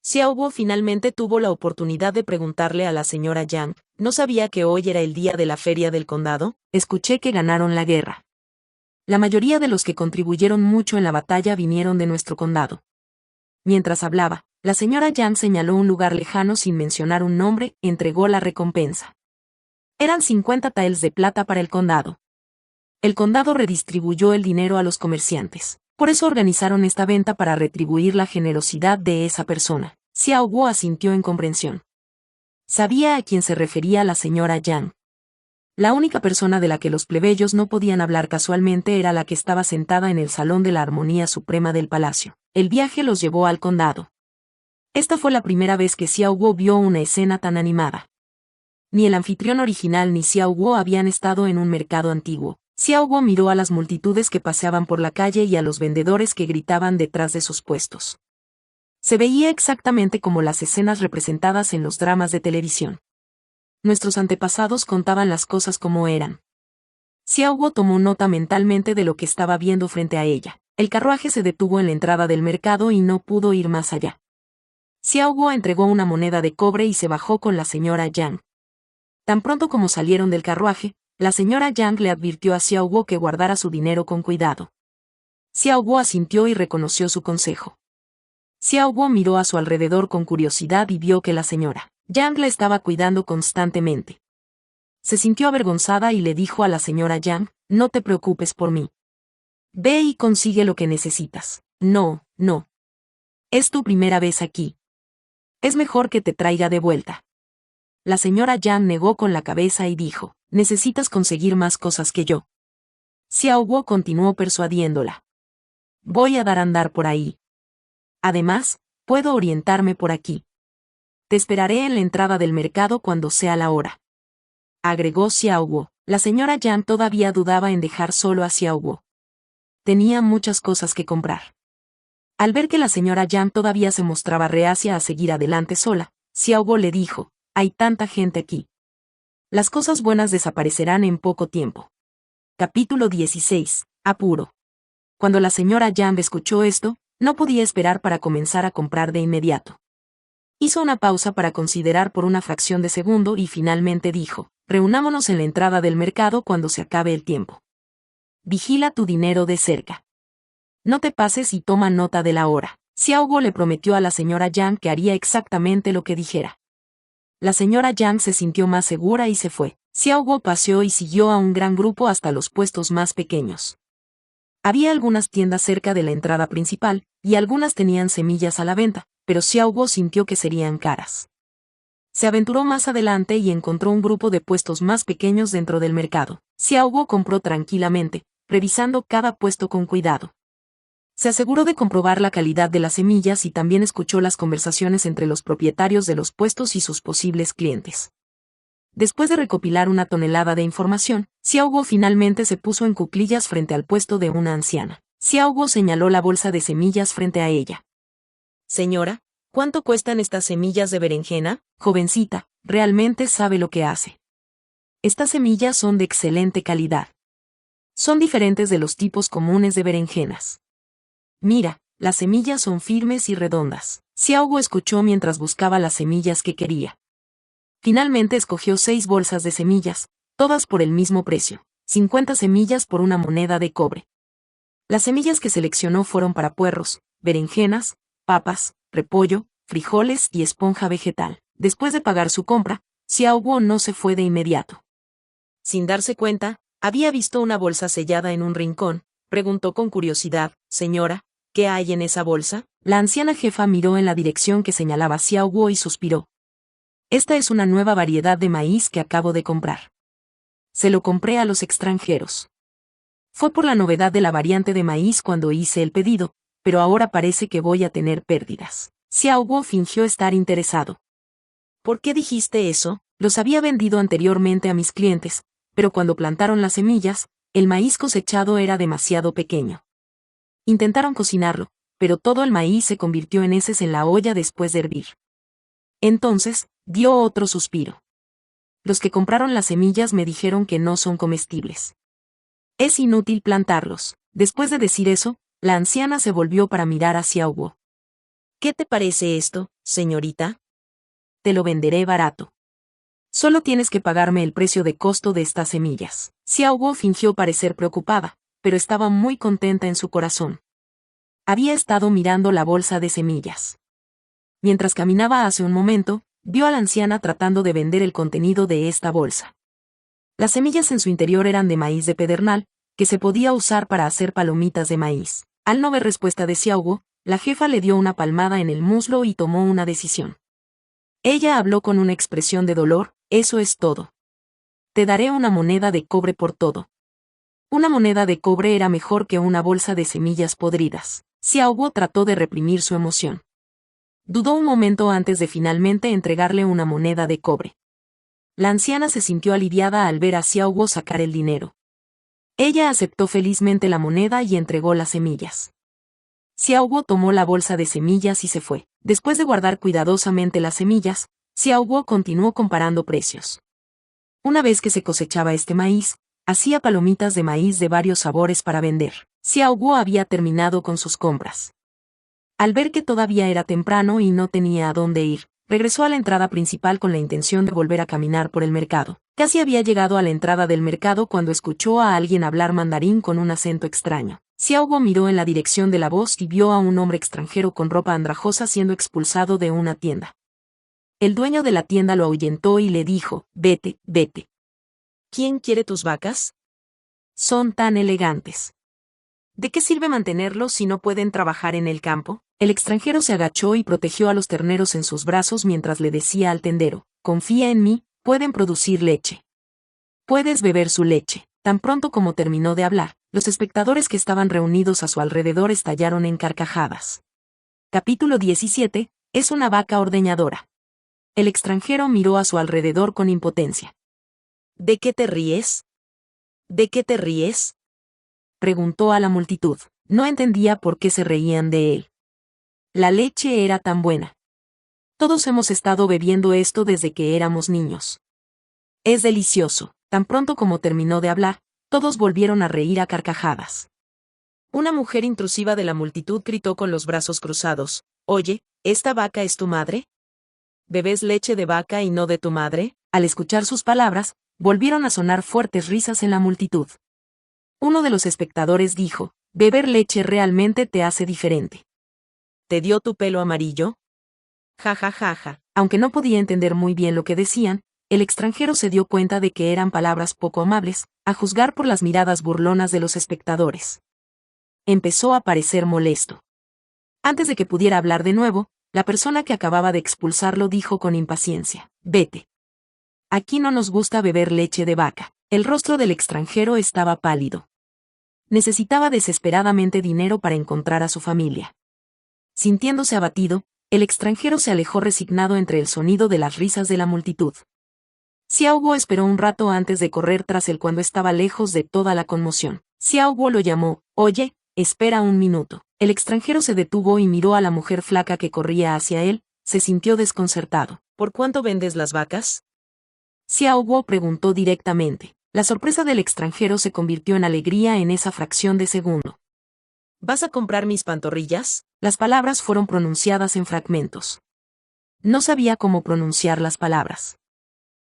Xiao Guo finalmente tuvo la oportunidad de preguntarle a la señora Yang, ¿no sabía que hoy era el día de la feria del condado? Escuché que ganaron la guerra. La mayoría de los que contribuyeron mucho en la batalla vinieron de nuestro condado. Mientras hablaba, la señora Yang señaló un lugar lejano sin mencionar un nombre, entregó la recompensa. Eran 50 taels de plata para el condado. El condado redistribuyó el dinero a los comerciantes. Por eso organizaron esta venta para retribuir la generosidad de esa persona. Xiao Guo asintió en comprensión. Sabía a quién se refería la señora Yang. La única persona de la que los plebeyos no podían hablar casualmente era la que estaba sentada en el salón de la armonía suprema del palacio. El viaje los llevó al condado. Esta fue la primera vez que Xiao Guo vio una escena tan animada. Ni el anfitrión original ni Xiao Guo habían estado en un mercado antiguo. Xiao Guo miró a las multitudes que paseaban por la calle y a los vendedores que gritaban detrás de sus puestos. Se veía exactamente como las escenas representadas en los dramas de televisión. Nuestros antepasados contaban las cosas como eran. Xiao Guo tomó nota mentalmente de lo que estaba viendo frente a ella. El carruaje se detuvo en la entrada del mercado y no pudo ir más allá. Xiao Guo entregó una moneda de cobre y se bajó con la señora Yang. Tan pronto como salieron del carruaje, la señora Yang le advirtió a Xiao Guo que guardara su dinero con cuidado. Xiao Guo asintió y reconoció su consejo. Xiao Guo miró a su alrededor con curiosidad y vio que la señora Yang la estaba cuidando constantemente. Se sintió avergonzada y le dijo a la señora Yang, no te preocupes por mí. Ve y consigue lo que necesitas. No. Es tu primera vez aquí. Es mejor que te traiga de vuelta. La señora Yang negó con la cabeza y dijo, necesitas conseguir más cosas que yo. Xiao Guo continuó persuadiéndola. Voy a dar a andar por ahí. Además, puedo orientarme por aquí. Te esperaré en la entrada del mercado cuando sea la hora. Agregó Xiao Guo. La señora Yang todavía dudaba en dejar solo a Xiao Guo. Tenía muchas cosas que comprar. Al ver que la señora Yang todavía se mostraba reacia a seguir adelante sola, Xiao Guo le dijo, hay tanta gente aquí. Las cosas buenas desaparecerán en poco tiempo. Capítulo 16. Apuro. Cuando la señora Yang escuchó esto, no podía esperar para comenzar a comprar de inmediato. Hizo una pausa para considerar por una fracción de segundo y finalmente dijo, reunámonos en la entrada del mercado cuando se acabe el tiempo. Vigila tu dinero de cerca. No te pases y toma nota de la hora. Xiao Guo le prometió a la señora Yang que haría exactamente lo que dijera. La señora Yang se sintió más segura y se fue. Xiao Guo paseó y siguió a un gran grupo hasta los puestos más pequeños. Había algunas tiendas cerca de la entrada principal, y algunas tenían semillas a la venta, pero Xiao Guo sintió que serían caras. Se aventuró más adelante y encontró un grupo de puestos más pequeños dentro del mercado. Xiao Guo compró tranquilamente, revisando cada puesto con cuidado. Se aseguró de comprobar la calidad de las semillas y también escuchó las conversaciones entre los propietarios de los puestos y sus posibles clientes. Después de recopilar una tonelada de información, Xiao Guo finalmente se puso en cuclillas frente al puesto de una anciana. Xiao Guo señaló la bolsa de semillas frente a ella. Señora, ¿cuánto cuestan estas semillas de berenjena? Jovencita, realmente sabe lo que hace. Estas semillas son de excelente calidad. Son diferentes de los tipos comunes de berenjenas. Mira, las semillas son firmes y redondas. Xiao Guo escuchó mientras buscaba las semillas que quería. Finalmente escogió 6 bolsas de semillas, todas por el mismo precio, 50 semillas por una moneda de cobre. Las semillas que seleccionó fueron para puerros, berenjenas, papas, repollo, frijoles y esponja vegetal. Después de pagar su compra, Xiao Guo no se fue de inmediato. Sin darse cuenta, había visto una bolsa sellada en un rincón. Preguntó con curiosidad, señora, ¿qué hay en esa bolsa? La anciana jefa miró en la dirección que señalaba Xiao Guo y suspiró. Esta es una nueva variedad de maíz que acabo de comprar. Se lo compré a los extranjeros. Fue por la novedad de la variante de maíz cuando hice el pedido, pero ahora parece que voy a tener pérdidas. Xiao Guo fingió estar interesado. ¿Por qué dijiste eso? Los había vendido anteriormente a mis clientes, pero cuando plantaron las semillas, el maíz cosechado era demasiado pequeño. Intentaron cocinarlo, pero todo el maíz se convirtió en heces en la olla después de hervir. Entonces, dio otro suspiro. Los que compraron las semillas me dijeron que no son comestibles. Es inútil plantarlos. Después de decir eso, la anciana se volvió para mirar a Xiao Guo. ¿Qué te parece esto, señorita? Te lo venderé barato. Solo tienes que pagarme el precio de costo de estas semillas. Xiao Guo fingió parecer preocupada, pero estaba muy contenta en su corazón. Había estado mirando la bolsa de semillas. Mientras caminaba hace un momento, vio a la anciana tratando de vender el contenido de esta bolsa. Las semillas en su interior eran de maíz de pedernal, que se podía usar para hacer palomitas de maíz. Al no ver respuesta de Xiao Guo, La jefa le dio una palmada en el muslo y tomó una decisión. Ella habló con una expresión de dolor: eso es todo. Te daré una moneda de cobre por todo. Una moneda de cobre era mejor que una bolsa de semillas podridas. Xiao Guo trató de reprimir su emoción. Dudó un momento antes de finalmente entregarle una moneda de cobre. La anciana se sintió aliviada al ver a Xiao Guo sacar el dinero. Ella aceptó felizmente la moneda y entregó las semillas. Xiao Guo tomó la bolsa de semillas y se fue. Después de guardar cuidadosamente las semillas, Xiao Guo continuó comparando precios. Una vez que se cosechaba este maíz, hacía palomitas de maíz de varios sabores para vender. Xiao Guo había terminado con sus compras. Al ver que todavía era temprano y no tenía a dónde ir, regresó a la entrada principal con la intención de volver a caminar por el mercado. Casi había llegado a la entrada del mercado cuando escuchó a alguien hablar mandarín con un acento extraño. Xiao Guo miró en la dirección de la voz y vio a un hombre extranjero con ropa andrajosa siendo expulsado de una tienda. El dueño de la tienda lo ahuyentó y le dijo: vete, vete. ¿Quién quiere tus vacas? Son tan elegantes. ¿De qué sirve mantenerlos si no pueden trabajar en el campo? El extranjero se agachó y protegió a los terneros en sus brazos mientras le decía al tendero: confía en mí, pueden producir leche. Puedes beber su leche. Tan pronto como terminó de hablar, los espectadores que estaban reunidos a su alrededor estallaron en carcajadas. Capítulo 17. Es una vaca ordeñadora. El extranjero miró a su alrededor con impotencia. ¿De qué te ríes? ¿De qué te ríes?, preguntó a la multitud. No entendía por qué se reían de él. La leche era tan buena. Todos hemos estado bebiendo esto desde que éramos niños. Es delicioso. Tan pronto como terminó de hablar, todos volvieron a reír a carcajadas. Una mujer intrusiva de la multitud gritó con los brazos cruzados: oye, ¿esta vaca es tu madre? ¿Bebes leche de vaca y no de tu madre? Al escuchar sus palabras, volvieron a sonar fuertes risas en la multitud. Uno de los espectadores dijo: beber leche realmente te hace diferente. ¿Te dio tu pelo amarillo? Ja ja ja ja. Aunque no podía entender muy bien lo que decían, el extranjero se dio cuenta de que eran palabras poco amables, a juzgar por las miradas burlonas de los espectadores. Empezó a parecer molesto. Antes de que pudiera hablar de nuevo, la persona que acababa de expulsarlo dijo con impaciencia: vete. Aquí no nos gusta beber leche de vaca. El rostro del extranjero estaba pálido. Necesitaba desesperadamente dinero para encontrar a su familia. Sintiéndose abatido, el extranjero se alejó resignado entre el sonido de las risas de la multitud. Xiao Guo esperó un rato antes de correr tras él cuando estaba lejos de toda la conmoción. Xiao Guo lo llamó: oye, espera un minuto. El extranjero se detuvo y miró a la mujer flaca que corría hacia él. Se sintió desconcertado. ¿Por cuánto vendes las vacas?, Xiao Guo preguntó directamente. La sorpresa del extranjero se convirtió en alegría en esa fracción de segundo. ¿Vas a comprar mis pantorrillas? Las palabras fueron pronunciadas en fragmentos. No sabía cómo pronunciar las palabras.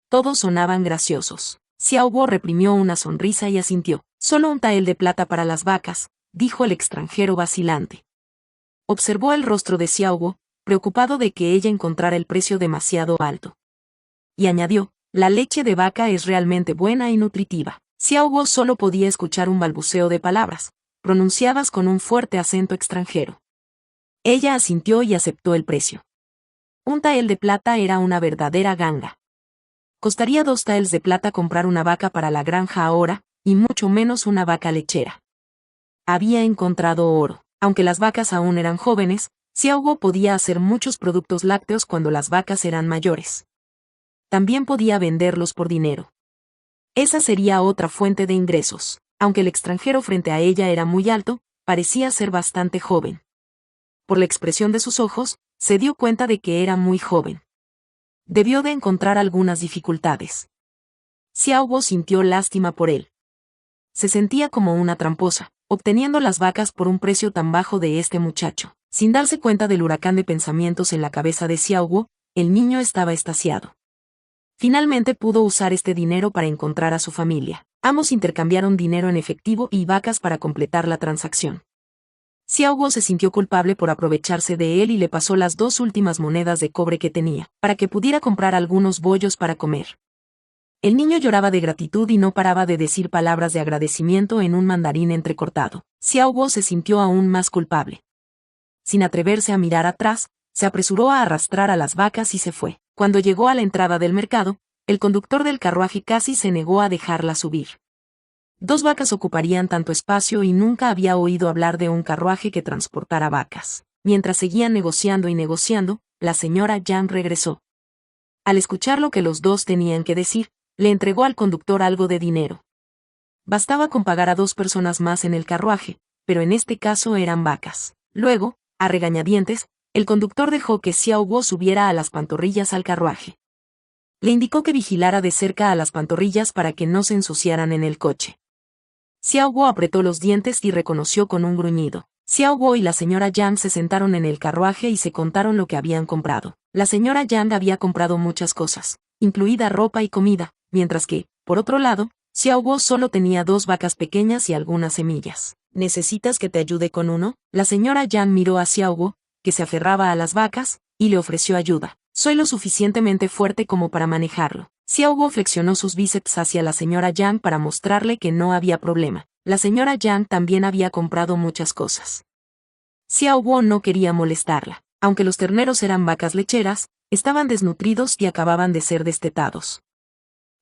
Todos sonaban graciosos. Xiao Guo reprimió una sonrisa y asintió. Solo un tael de plata para las vacas, dijo el extranjero vacilante. Observó el rostro de Xiao Guo, preocupado de que ella encontrara el precio demasiado alto. Y añadió: la leche de vaca es realmente buena y nutritiva. Xiao Guo solo podía escuchar un balbuceo de palabras, pronunciadas con un fuerte acento extranjero. Ella asintió y aceptó el precio. Un tael de plata era una verdadera ganga. Costaría 2 taels de plata comprar una vaca para la granja ahora, y mucho menos una vaca lechera. Había encontrado oro. Aunque las vacas aún eran jóvenes, Xiao Guo podía hacer muchos productos lácteos cuando las vacas eran mayores. También podía venderlos por dinero. Esa sería otra fuente de ingresos. Aunque el extranjero frente a ella era muy alto, parecía ser bastante joven. Por la expresión de sus ojos, se dio cuenta de que era muy joven. Debió de encontrar algunas dificultades. Xiao Guo sintió lástima por él. Se sentía como una tramposa, obteniendo las vacas por un precio tan bajo de este muchacho. Sin darse cuenta del huracán de pensamientos en la cabeza de Xiao Guo, el niño estaba extasiado. Finalmente pudo usar este dinero para encontrar a su familia. Ambos intercambiaron dinero en efectivo y vacas para completar la transacción. Xiao Guo se sintió culpable por aprovecharse de él y le pasó las 2 últimas monedas de cobre que tenía, para que pudiera comprar algunos bollos para comer. El niño lloraba de gratitud y no paraba de decir palabras de agradecimiento en un mandarín entrecortado. Xiao Guo se sintió aún más culpable. sin atreverse a mirar atrás, se apresuró a arrastrar a las vacas y se fue. Cuando llegó a la entrada del mercado, el conductor del carruaje casi se negó a dejarla subir. 2 vacas ocuparían tanto espacio y nunca había oído hablar de un carruaje que transportara vacas. Mientras seguían negociando y negociando, la señora Yang regresó. Al escuchar lo que los dos tenían que decir, le entregó al conductor algo de dinero. Bastaba con pagar a 2 personas más en el carruaje, pero en este caso eran vacas. Luego, a regañadientes, el conductor dejó que Xiao Guo subiera a las pantorrillas al carruaje. Le indicó que vigilara de cerca a las pantorrillas para que no se ensuciaran en el coche. Xiao Guo apretó los dientes y reconoció con un gruñido. Xiao Guo y la señora Yang se sentaron en el carruaje y se contaron lo que habían comprado. La señora Yang había comprado muchas cosas, incluida ropa y comida, mientras que, por otro lado, Xiao Guo solo tenía 2 vacas pequeñas y algunas semillas. ¿Necesitas que te ayude con uno? La señora Yang miró a Xiao Guo, que se aferraba a las vacas, y le ofreció ayuda. Soy lo suficientemente fuerte como para manejarlo. Xiao Guo flexionó sus bíceps hacia la señora Yang para mostrarle que no había problema. La señora Yang también había comprado muchas cosas. Xiao Guo no quería molestarla. Aunque los terneros eran vacas lecheras, estaban desnutridos y acababan de ser destetados.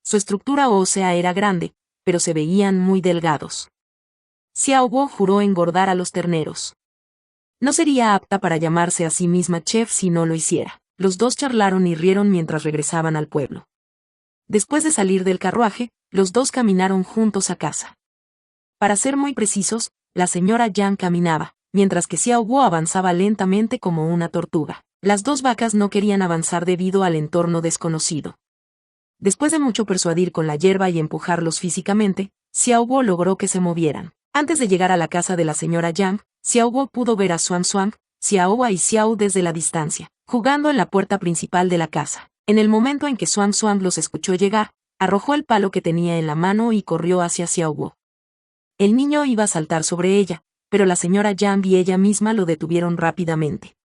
Su estructura ósea era grande, pero se veían muy delgados. Xiao Guo juró engordar a los terneros. No sería apta para llamarse a sí misma chef si no lo hiciera. Los dos charlaron y rieron mientras regresaban al pueblo. Después de salir del carruaje, los dos caminaron juntos a casa. Para ser muy precisos, la señora Yang caminaba, mientras que Xiao Guo avanzaba lentamente como una tortuga. Las 2 vacas no querían avanzar debido al entorno desconocido. Después de mucho persuadir con la hierba y empujarlos físicamente, Xiao Guo logró que se movieran. Antes de llegar a la casa de la señora Yang, Xiao Guo pudo ver a Xuan Xuan, Xiaohua y Xiao desde la distancia, jugando en la puerta principal de la casa. En el momento en que Xuan Xuan los escuchó llegar, arrojó el palo que tenía en la mano y corrió hacia Xiao Guo. El niño iba a saltar sobre ella, pero la señora Yang y ella misma lo detuvieron rápidamente.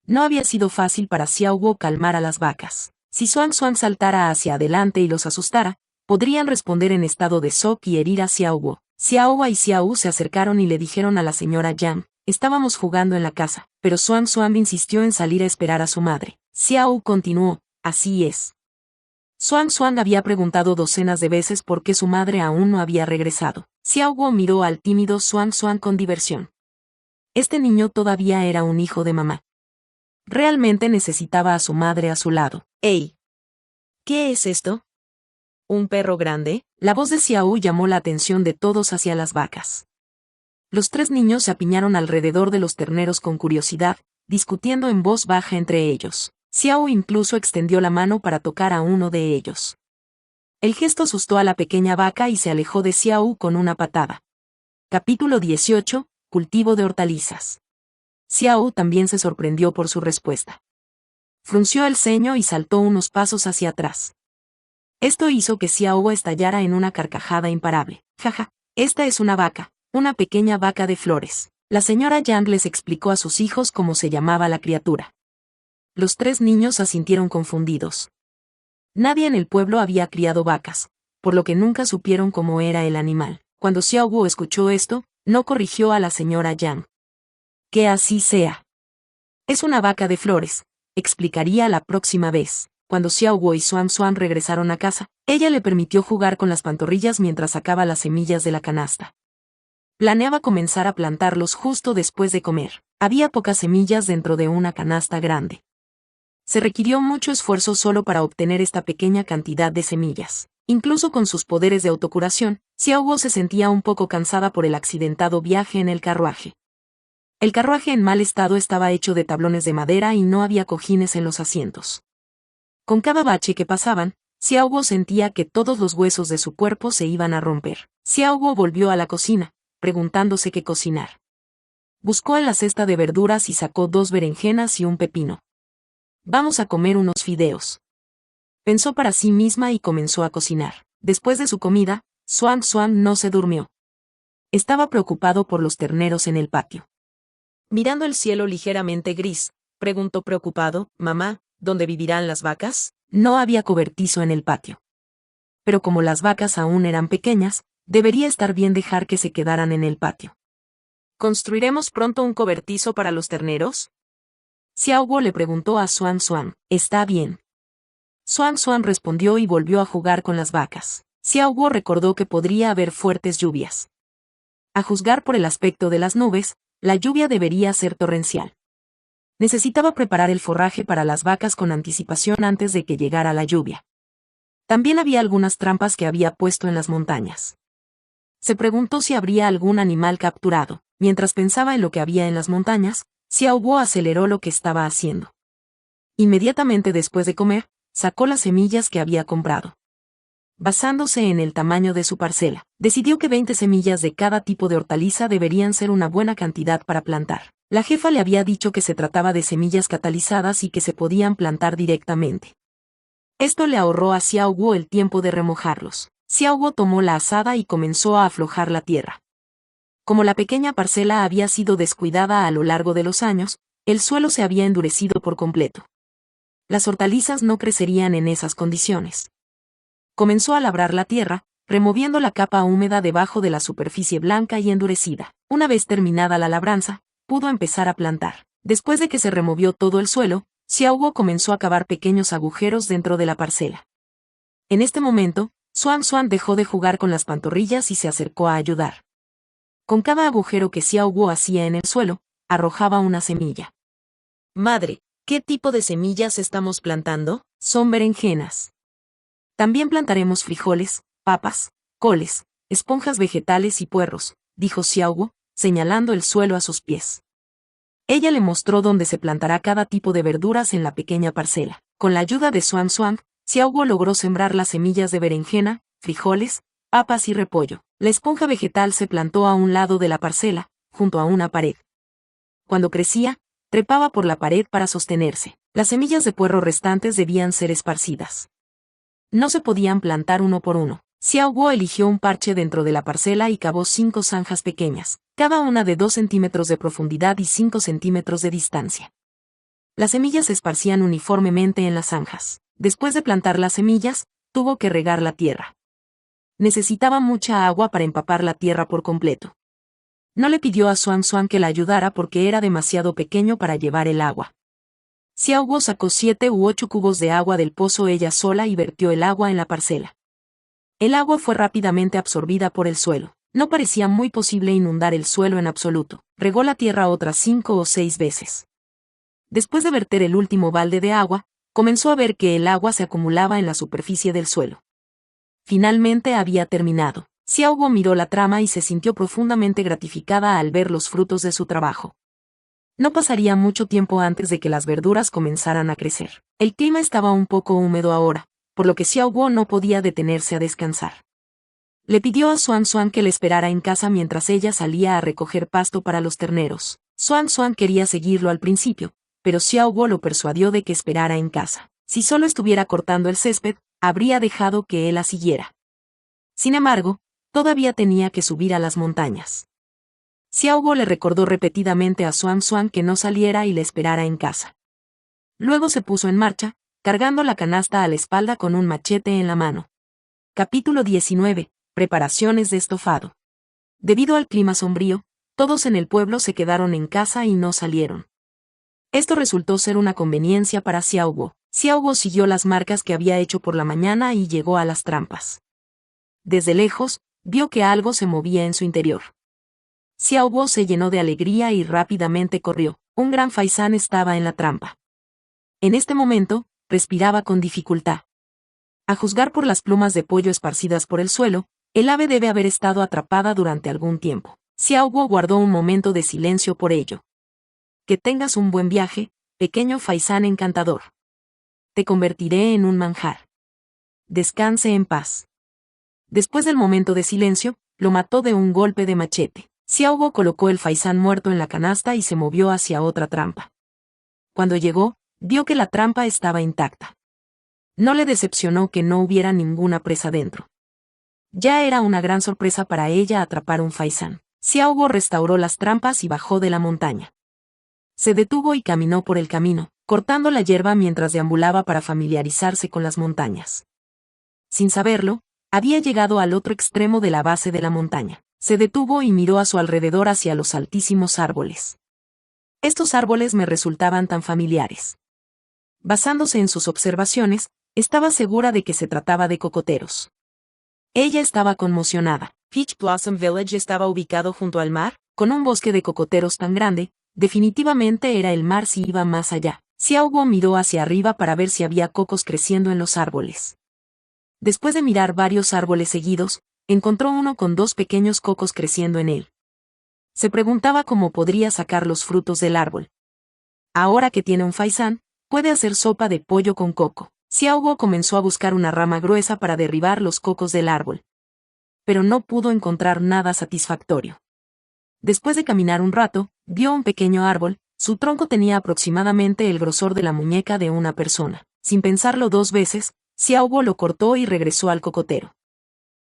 No había sido fácil para Xiao Guo calmar a las vacas. Si Xuan Xuan saltara hacia adelante y los asustara, podrían responder en estado de shock y herir a Xiao Guo. Xiaohua y Xiao se acercaron y le dijeron a la señora Yang, estábamos jugando en la casa, pero Xuan Xuan insistió en salir a esperar a su madre. Xiao continuó, así es. Xuan Xuan había preguntado docenas de veces por qué su madre aún no había regresado. Xiao Guo miró al tímido Xuan Xuan con diversión. Este niño todavía era un hijo de mamá. Realmente necesitaba a su madre a su lado. ¡Ey! ¿Qué es esto? ¿Un perro grande? La voz de Xiao llamó la atención de todos hacia las vacas. Los 3 niños se apiñaron alrededor de los terneros con curiosidad, discutiendo en voz baja entre ellos. Xiao incluso extendió la mano para tocar a uno de ellos. El gesto asustó a la pequeña vaca y se alejó de Xiao con una patada. Capítulo 18. Cultivo de hortalizas. Xiao también se sorprendió por su respuesta. Frunció el ceño y saltó unos pasos hacia atrás. Esto hizo que Xiao estallara en una carcajada imparable. Jaja, esta es una vaca, una pequeña vaca de flores. La señora Yang les explicó a sus hijos cómo se llamaba la criatura. Los 3 niños asintieron confundidos. Nadie en el pueblo había criado vacas, por lo que nunca supieron cómo era el animal. Cuando Xiao Guo escuchó esto, no corrigió a la señora Yang. Que así sea. Es una vaca de flores, explicaría la próxima vez. Cuando Xiao Guo y Xuan Xuan regresaron a casa, ella le permitió jugar con las pantorrillas mientras sacaba las semillas de la canasta. Planeaba comenzar a plantarlos justo después de comer. Había pocas semillas dentro de una canasta grande. Se requirió mucho esfuerzo solo para obtener esta pequeña cantidad de semillas. Incluso con sus poderes de autocuración, Xiao Guo se sentía un poco cansada por el accidentado viaje en el carruaje. El carruaje en mal estado estaba hecho de tablones de madera y no había cojines en los asientos. Con cada bache que pasaban, Xiao Guo sentía que todos los huesos de su cuerpo se iban a romper. Xiao Guo volvió a la cocina, preguntándose qué cocinar. Buscó en la cesta de verduras y sacó 2 berenjenas y un pepino. Vamos a comer unos fideos. Pensó para sí misma y comenzó a cocinar. Después de su comida, Xuan Xuan no se durmió. Estaba preocupado por los terneros en el patio. Mirando el cielo ligeramente gris, preguntó preocupado, «Mamá, ¿dónde vivirán las vacas?» No había cobertizo en el patio. Pero como las vacas aún eran pequeñas, debería estar bien dejar que se quedaran en el patio. ¿Construiremos pronto un cobertizo para los terneros? Xiao Guo le preguntó a Xuan Xuan. Está bien. Xuan Xuan respondió y volvió a jugar con las vacas. Xiao Guo recordó que podría haber fuertes lluvias. A juzgar por el aspecto de las nubes, la lluvia debería ser torrencial. Necesitaba preparar el forraje para las vacas con anticipación antes de que llegara la lluvia. También había algunas trampas que había puesto en las montañas. Se preguntó si habría algún animal capturado. Mientras pensaba en lo que había en las montañas, Xiao Guo aceleró lo que estaba haciendo. Inmediatamente después de comer, sacó las semillas que había comprado. Basándose en el tamaño de su parcela, decidió que 20 semillas de cada tipo de hortaliza deberían ser una buena cantidad para plantar. La jefa le había dicho que se trataba de semillas catalizadas y que se podían plantar directamente. Esto le ahorró a Xiao Guo el tiempo de remojarlos. Xiao Guo tomó la azada y comenzó a aflojar la tierra. Como la pequeña parcela había sido descuidada a lo largo de los años, el suelo se había endurecido por completo. Las hortalizas no crecerían en esas condiciones. Comenzó a labrar la tierra, removiendo la capa húmeda debajo de la superficie blanca y endurecida. Una vez terminada la labranza, pudo empezar a plantar. Después de que se removió todo el suelo, Xiao Guo comenzó a cavar pequeños agujeros dentro de la parcela. En este momento, Xuan Xuan dejó de jugar con las pantorrillas y se acercó a ayudar. Con cada agujero que Xiao Guo hacía en el suelo, arrojaba una semilla. Madre, ¿qué tipo de semillas estamos plantando? Son berenjenas. También plantaremos frijoles, papas, coles, esponjas vegetales y puerros, dijo Xiao Guo, señalando el suelo a sus pies. Ella le mostró dónde se plantará cada tipo de verduras en la pequeña parcela. Con la ayuda de Xuan Xuan, Xiao Guo logró sembrar las semillas de berenjena, frijoles, papas y repollo. La esponja vegetal se plantó a un lado de la parcela, junto a una pared. Cuando crecía, trepaba por la pared para sostenerse. Las semillas de puerro restantes debían ser esparcidas. No se podían plantar uno por uno. Xiao Guo eligió un parche dentro de la parcela y cavó 5 zanjas pequeñas, cada una de 2 centímetros de profundidad y 5 centímetros de distancia. Las semillas se esparcían uniformemente en las zanjas. Después de plantar las semillas, tuvo que regar la tierra. Necesitaba mucha agua para empapar la tierra por completo. No le pidió a Xuan Xuan que la ayudara porque era demasiado pequeño para llevar el agua. Xiao Guo sacó 7 u 8 cubos de agua del pozo ella sola y vertió el agua en la parcela. El agua fue rápidamente absorbida por el suelo. No parecía muy posible inundar el suelo en absoluto. Regó la tierra otras 5 o 6 veces. Después de verter el último balde de agua, comenzó a ver que el agua se acumulaba en la superficie del suelo. Finalmente había terminado. Xiao Guo miró la trama y se sintió profundamente gratificada al ver los frutos de su trabajo. No pasaría mucho tiempo antes de que las verduras comenzaran a crecer. El clima estaba un poco húmedo ahora, por lo que Xiao Guo no podía detenerse a descansar. Le pidió a Xuan Xuan que le esperara en casa mientras ella salía a recoger pasto para los terneros. Xuan Xuan quería seguirlo al principio, pero Xiao Guo lo persuadió de que esperara en casa. Si solo estuviera cortando el césped, habría dejado que él la siguiera. Sin embargo, todavía tenía que subir a las montañas. Xiao Guo le recordó repetidamente a Xuan Xuan que no saliera y le esperara en casa. Luego se puso en marcha, cargando la canasta a la espalda con un machete en la mano. Capítulo 19. Preparaciones de estofado. Debido al clima sombrío, todos en el pueblo se quedaron en casa y no salieron. Esto resultó ser una conveniencia para Xiao Guo. Xiao Guo siguió las marcas que había hecho por la mañana y llegó a las trampas. Desde lejos, vio que algo se movía en su interior. Xiao Guo se llenó de alegría y rápidamente corrió. Un gran faisán estaba en la trampa. En este momento, respiraba con dificultad. A juzgar por las plumas de pollo esparcidas por el suelo, el ave debe haber estado atrapada durante algún tiempo. Xiao Guo guardó un momento de silencio por ello. Que tengas un buen viaje, pequeño faisán encantador. Te convertiré en un manjar. Descanse en paz. Después del momento de silencio, lo mató de un golpe de machete. Xiao Guo colocó el faisán muerto en la canasta y se movió hacia otra trampa. Cuando llegó, vio que la trampa estaba intacta. No le decepcionó que no hubiera ninguna presa dentro. Ya era una gran sorpresa para ella atrapar un faisán. Xiao Guo restauró las trampas y bajó de la montaña. Se detuvo y caminó por el camino, cortando la hierba mientras deambulaba para familiarizarse con las montañas. Sin saberlo, había llegado al otro extremo de la base de la montaña. Se detuvo y miró a su alrededor hacia los altísimos árboles. Estos árboles me resultaban tan familiares. Basándose en sus observaciones, estaba segura de que se trataba de cocoteros. Ella estaba conmocionada. Peach Blossom Village estaba ubicado junto al mar, con un bosque de cocoteros tan grande, definitivamente era el mar si iba más allá. Xiaobo miró hacia arriba para ver si había cocos creciendo en los árboles. Después de mirar varios árboles seguidos, encontró uno con 2 pequeños cocos creciendo en él. Se preguntaba cómo podría sacar los frutos del árbol. Ahora que tiene un faisán, puede hacer sopa de pollo con coco. Xiaobo comenzó a buscar una rama gruesa para derribar los cocos del árbol. Pero no pudo encontrar nada satisfactorio. Después de caminar un rato, vio un pequeño árbol. Su tronco tenía aproximadamente el grosor de la muñeca de una persona. Sin pensarlo 2 veces, Xiaobo lo cortó y regresó al cocotero.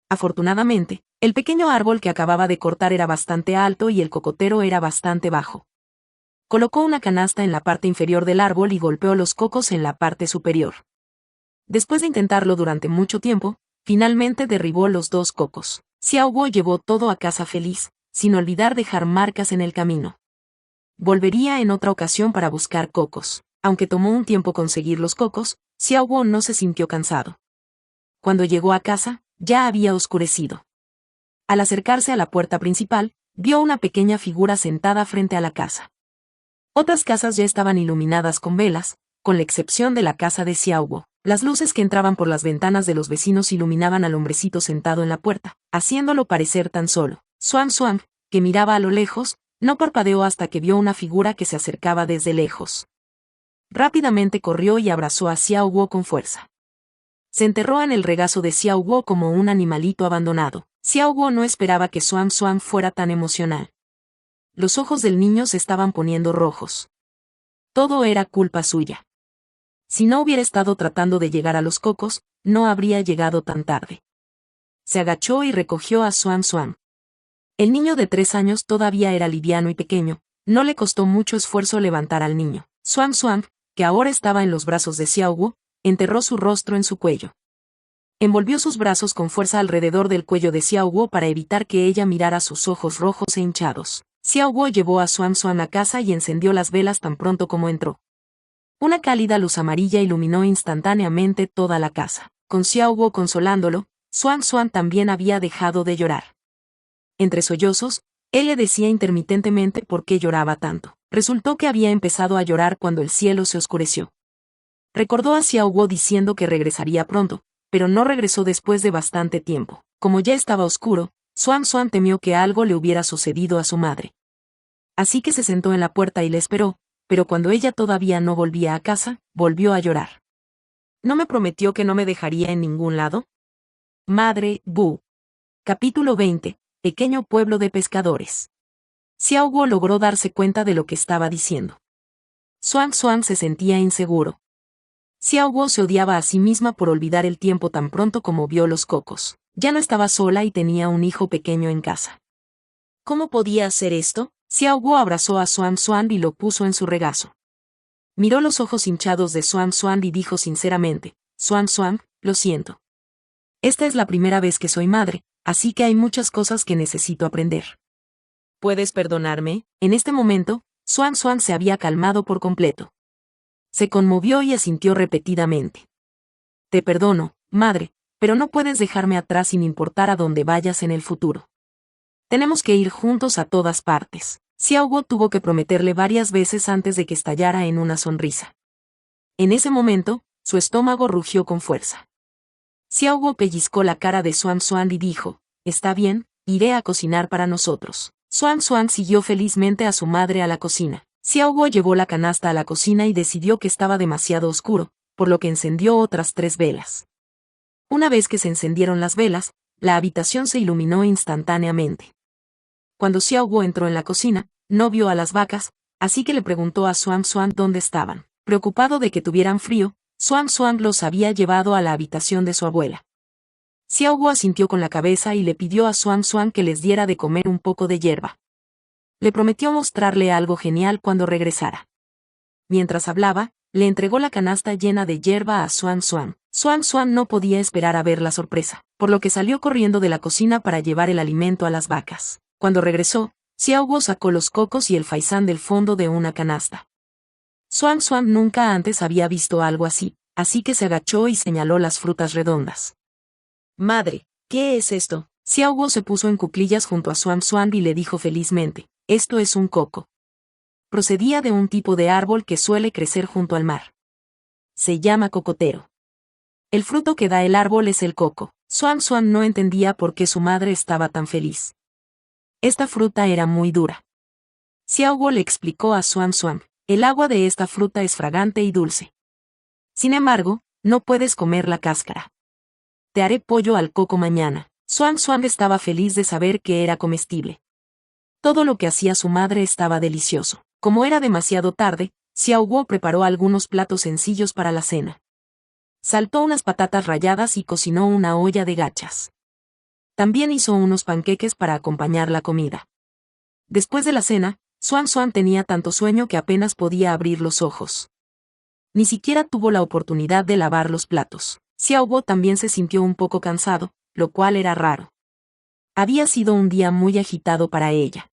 Afortunadamente, el pequeño árbol que acababa de cortar era bastante alto y el cocotero era bastante bajo. Colocó una canasta en la parte inferior del árbol y golpeó los cocos en la parte superior. Después de intentarlo durante mucho tiempo, finalmente derribó los 2 cocos. Xiaobo llevó todo a casa feliz, sin olvidar dejar marcas en el camino. Volvería en otra ocasión para buscar cocos. Aunque tomó un tiempo conseguir los cocos, Xiaobo no se sintió cansado. Cuando llegó a casa, ya había oscurecido. Al acercarse a la puerta principal, vio una pequeña figura sentada frente a la casa. Otras casas ya estaban iluminadas con velas, con la excepción de la casa de Xiaobo. Las luces que entraban por las ventanas de los vecinos iluminaban al hombrecito sentado en la puerta, haciéndolo parecer tan solo. Xuan Xuan, que miraba a lo lejos, no parpadeó hasta que vio una figura que se acercaba desde lejos. Rápidamente corrió y abrazó a Xiaobo con fuerza. Se enterró en el regazo de Xiaobo como un animalito abandonado. Xiaobo no esperaba que Xuan Xuan fuera tan emocional. Los ojos del niño se estaban poniendo rojos. Todo era culpa suya. Si no hubiera estado tratando de llegar a los cocos, no habría llegado tan tarde. Se agachó y recogió a Xuan Xuan. El niño de 3 años todavía era liviano y pequeño, no le costó mucho esfuerzo levantar al niño. Xuan Xuan, que ahora estaba en los brazos de Xiaobo, enterró su rostro en su cuello. Envolvió sus brazos con fuerza alrededor del cuello de Xiaobo para evitar que ella mirara sus ojos rojos e hinchados. Xiaobo llevó a Xuan Xuan a casa y encendió las velas tan pronto como entró. Una cálida luz amarilla iluminó instantáneamente toda la casa. Con Xiaobo consolándolo, Xuan Xuan también había dejado de llorar. Entre sollozos, él le decía intermitentemente por qué lloraba tanto. Resultó que había empezado a llorar cuando el cielo se oscureció. Recordó a Xiaobo diciendo que regresaría pronto, pero no regresó después de bastante tiempo. Como ya estaba oscuro, Xuan Xuan temió que algo le hubiera sucedido a su madre. Así que se sentó en la puerta y le esperó, pero cuando ella todavía no volvía a casa, volvió a llorar. ¿No me prometió que no me dejaría en ningún lado? Madre, Bu. Capítulo 20. Pequeño pueblo de pescadores. Xiaobo logró darse cuenta de lo que estaba diciendo. Xuan Xuan se sentía inseguro. Xiaobo se odiaba a sí misma por olvidar el tiempo tan pronto como vio los cocos. Ya no estaba sola y tenía un hijo pequeño en casa. ¿Cómo podía hacer esto? Xiaobo abrazó a Xuan Xuan y lo puso en su regazo. Miró los ojos hinchados de Xuan Xuan y dijo sinceramente, Xuan Xuan, lo siento. Esta es la primera vez que soy madre, así que hay muchas cosas que necesito aprender. ¿Puedes perdonarme? En este momento, Xuan Xuan se había calmado por completo. Se conmovió y asintió repetidamente. Te perdono, madre, pero no puedes dejarme atrás sin importar a dónde vayas en el futuro. Tenemos que ir juntos a todas partes. Xiaobo tuvo que prometerle varias veces antes de que estallara en una sonrisa. En ese momento, su estómago rugió con fuerza. Xiaobo pellizcó la cara de Xuan Xuan y dijo, está bien, iré a cocinar para nosotros. Xuan Xuan siguió felizmente a su madre a la cocina. Xiaobo llevó la canasta a la cocina y decidió que estaba demasiado oscuro, por lo que encendió otras 3 velas. Una vez que se encendieron las velas, la habitación se iluminó instantáneamente. Cuando Xiaobo entró en la cocina, no vio a las vacas, así que le preguntó a Xuan Xuan dónde estaban. Preocupado de que tuvieran frío, Xuan Xuan los había llevado a la habitación de su abuela. Xiaobo asintió con la cabeza y le pidió a Xuan Xuan que les diera de comer un poco de hierba. Le prometió mostrarle algo genial cuando regresara. Mientras hablaba, le entregó la canasta llena de hierba a Xuan Xuan. Xuan Xuan no podía esperar a ver la sorpresa, por lo que salió corriendo de la cocina para llevar el alimento a las vacas. Cuando regresó, Xiao Guo sacó los cocos y el faisán del fondo de una canasta. Xuan Xuan nunca antes había visto algo así que se agachó y señaló las frutas redondas. «Madre, ¿qué es esto?». Xiao Guo se puso en cuclillas junto a Xuan Xuan y le dijo felizmente: «Esto es un coco». Procedía de un tipo de árbol que suele crecer junto al mar. Se llama cocotero. El fruto que da el árbol es el coco. Xuan Xuan no entendía por qué su madre estaba tan feliz. Esta fruta era muy dura. Xiao Guo le explicó a Xuan Xuan: «El agua de esta fruta es fragante y dulce. Sin embargo, no puedes comer la cáscara. Te haré pollo al coco mañana». Xuan Xuan estaba feliz de saber que era comestible. Todo lo que hacía su madre estaba delicioso. Como era demasiado tarde, Xiao Guo preparó algunos platos sencillos para la cena. Saltó unas patatas ralladas y cocinó una olla de gachas. También hizo unos panqueques para acompañar la comida. Después de la cena, Xuan Xuan tenía tanto sueño que apenas podía abrir los ojos. Ni siquiera tuvo la oportunidad de lavar los platos. Xiao Guo también se sintió un poco cansado, lo cual era raro. Había sido un día muy agitado para ella.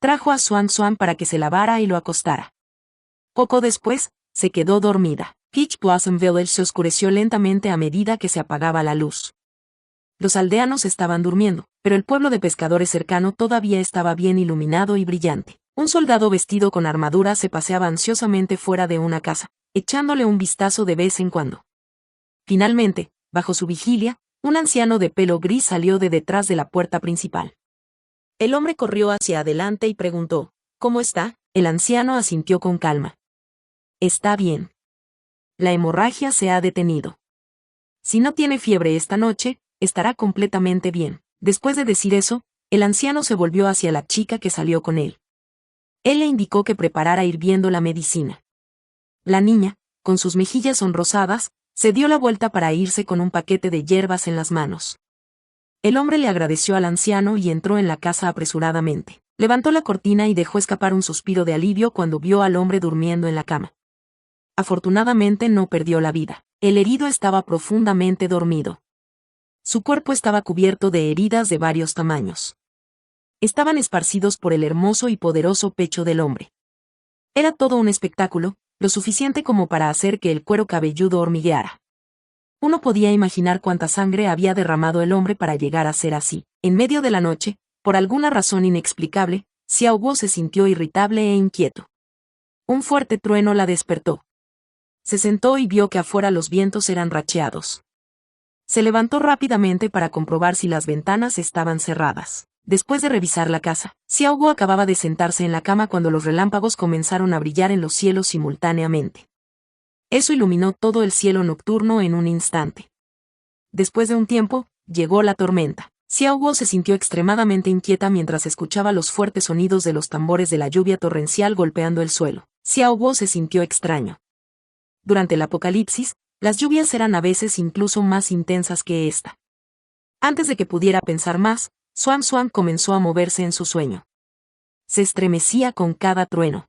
Trajo a Xuan Xuan para que se lavara y lo acostara. Poco después, se quedó dormida. Peach Blossom Village se oscureció lentamente a medida que se apagaba la luz. Los aldeanos estaban durmiendo, pero el pueblo de pescadores cercano todavía estaba bien iluminado y brillante. Un soldado vestido con armadura se paseaba ansiosamente fuera de una casa, echándole un vistazo de vez en cuando. Finalmente, bajo su vigilia, un anciano de pelo gris salió de detrás de la puerta principal. El hombre corrió hacia adelante y preguntó: «¿Cómo está?». El anciano asintió con calma. «Está bien. La hemorragia se ha detenido. Si no tiene fiebre esta noche, estará completamente bien». Después de decir eso, el anciano se volvió hacia la chica que salió con él. Él le indicó que preparara hirviendo la medicina. La niña, con sus mejillas sonrosadas, se dio la vuelta para irse con un paquete de hierbas en las manos. El hombre le agradeció al anciano y entró en la casa apresuradamente. Levantó la cortina y dejó escapar un suspiro de alivio cuando vio al hombre durmiendo en la cama. Afortunadamente no perdió la vida. El herido estaba profundamente dormido. Su cuerpo estaba cubierto de heridas de varios tamaños. Estaban esparcidos por el hermoso y poderoso pecho del hombre. Era todo un espectáculo, lo suficiente como para hacer que el cuero cabelludo hormigueara. Uno podía imaginar cuánta sangre había derramado el hombre para llegar a ser así. En medio de la noche, por alguna razón inexplicable, Xiao Guo se sintió irritable e inquieto. Un fuerte trueno la despertó. Se sentó y vio que afuera los vientos eran racheados. Se levantó rápidamente para comprobar si las ventanas estaban cerradas. Después de revisar la casa, Xiao Guo acababa de sentarse en la cama cuando los relámpagos comenzaron a brillar en los cielos simultáneamente. Eso iluminó todo el cielo nocturno en un instante. Después de un tiempo, llegó la tormenta. Xiao Guo se sintió extremadamente inquieta mientras escuchaba los fuertes sonidos de los tambores de la lluvia torrencial golpeando el suelo. Xiao Guo se sintió extraño. Durante el apocalipsis, las lluvias eran a veces incluso más intensas que esta. Antes de que pudiera pensar más, Xuan Xuan comenzó a moverse en su sueño. Se estremecía con cada trueno.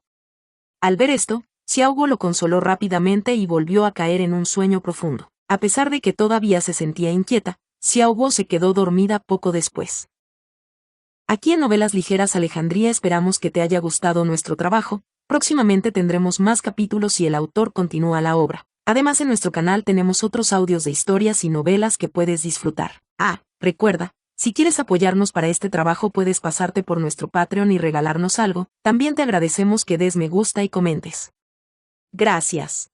Al ver esto, Xiao Guo lo consoló rápidamente y volvió a caer en un sueño profundo. A pesar de que todavía se sentía inquieta, Xiao Guo se quedó dormida poco después. Aquí en Novelas Ligeras Alejandría esperamos que te haya gustado nuestro trabajo. Próximamente tendremos más capítulos y el autor continúa la obra. Además en nuestro canal tenemos otros audios de historias y novelas que puedes disfrutar. Recuerda, si quieres apoyarnos para este trabajo puedes pasarte por nuestro Patreon y regalarnos algo. También te agradecemos que des me gusta y comentes. Gracias.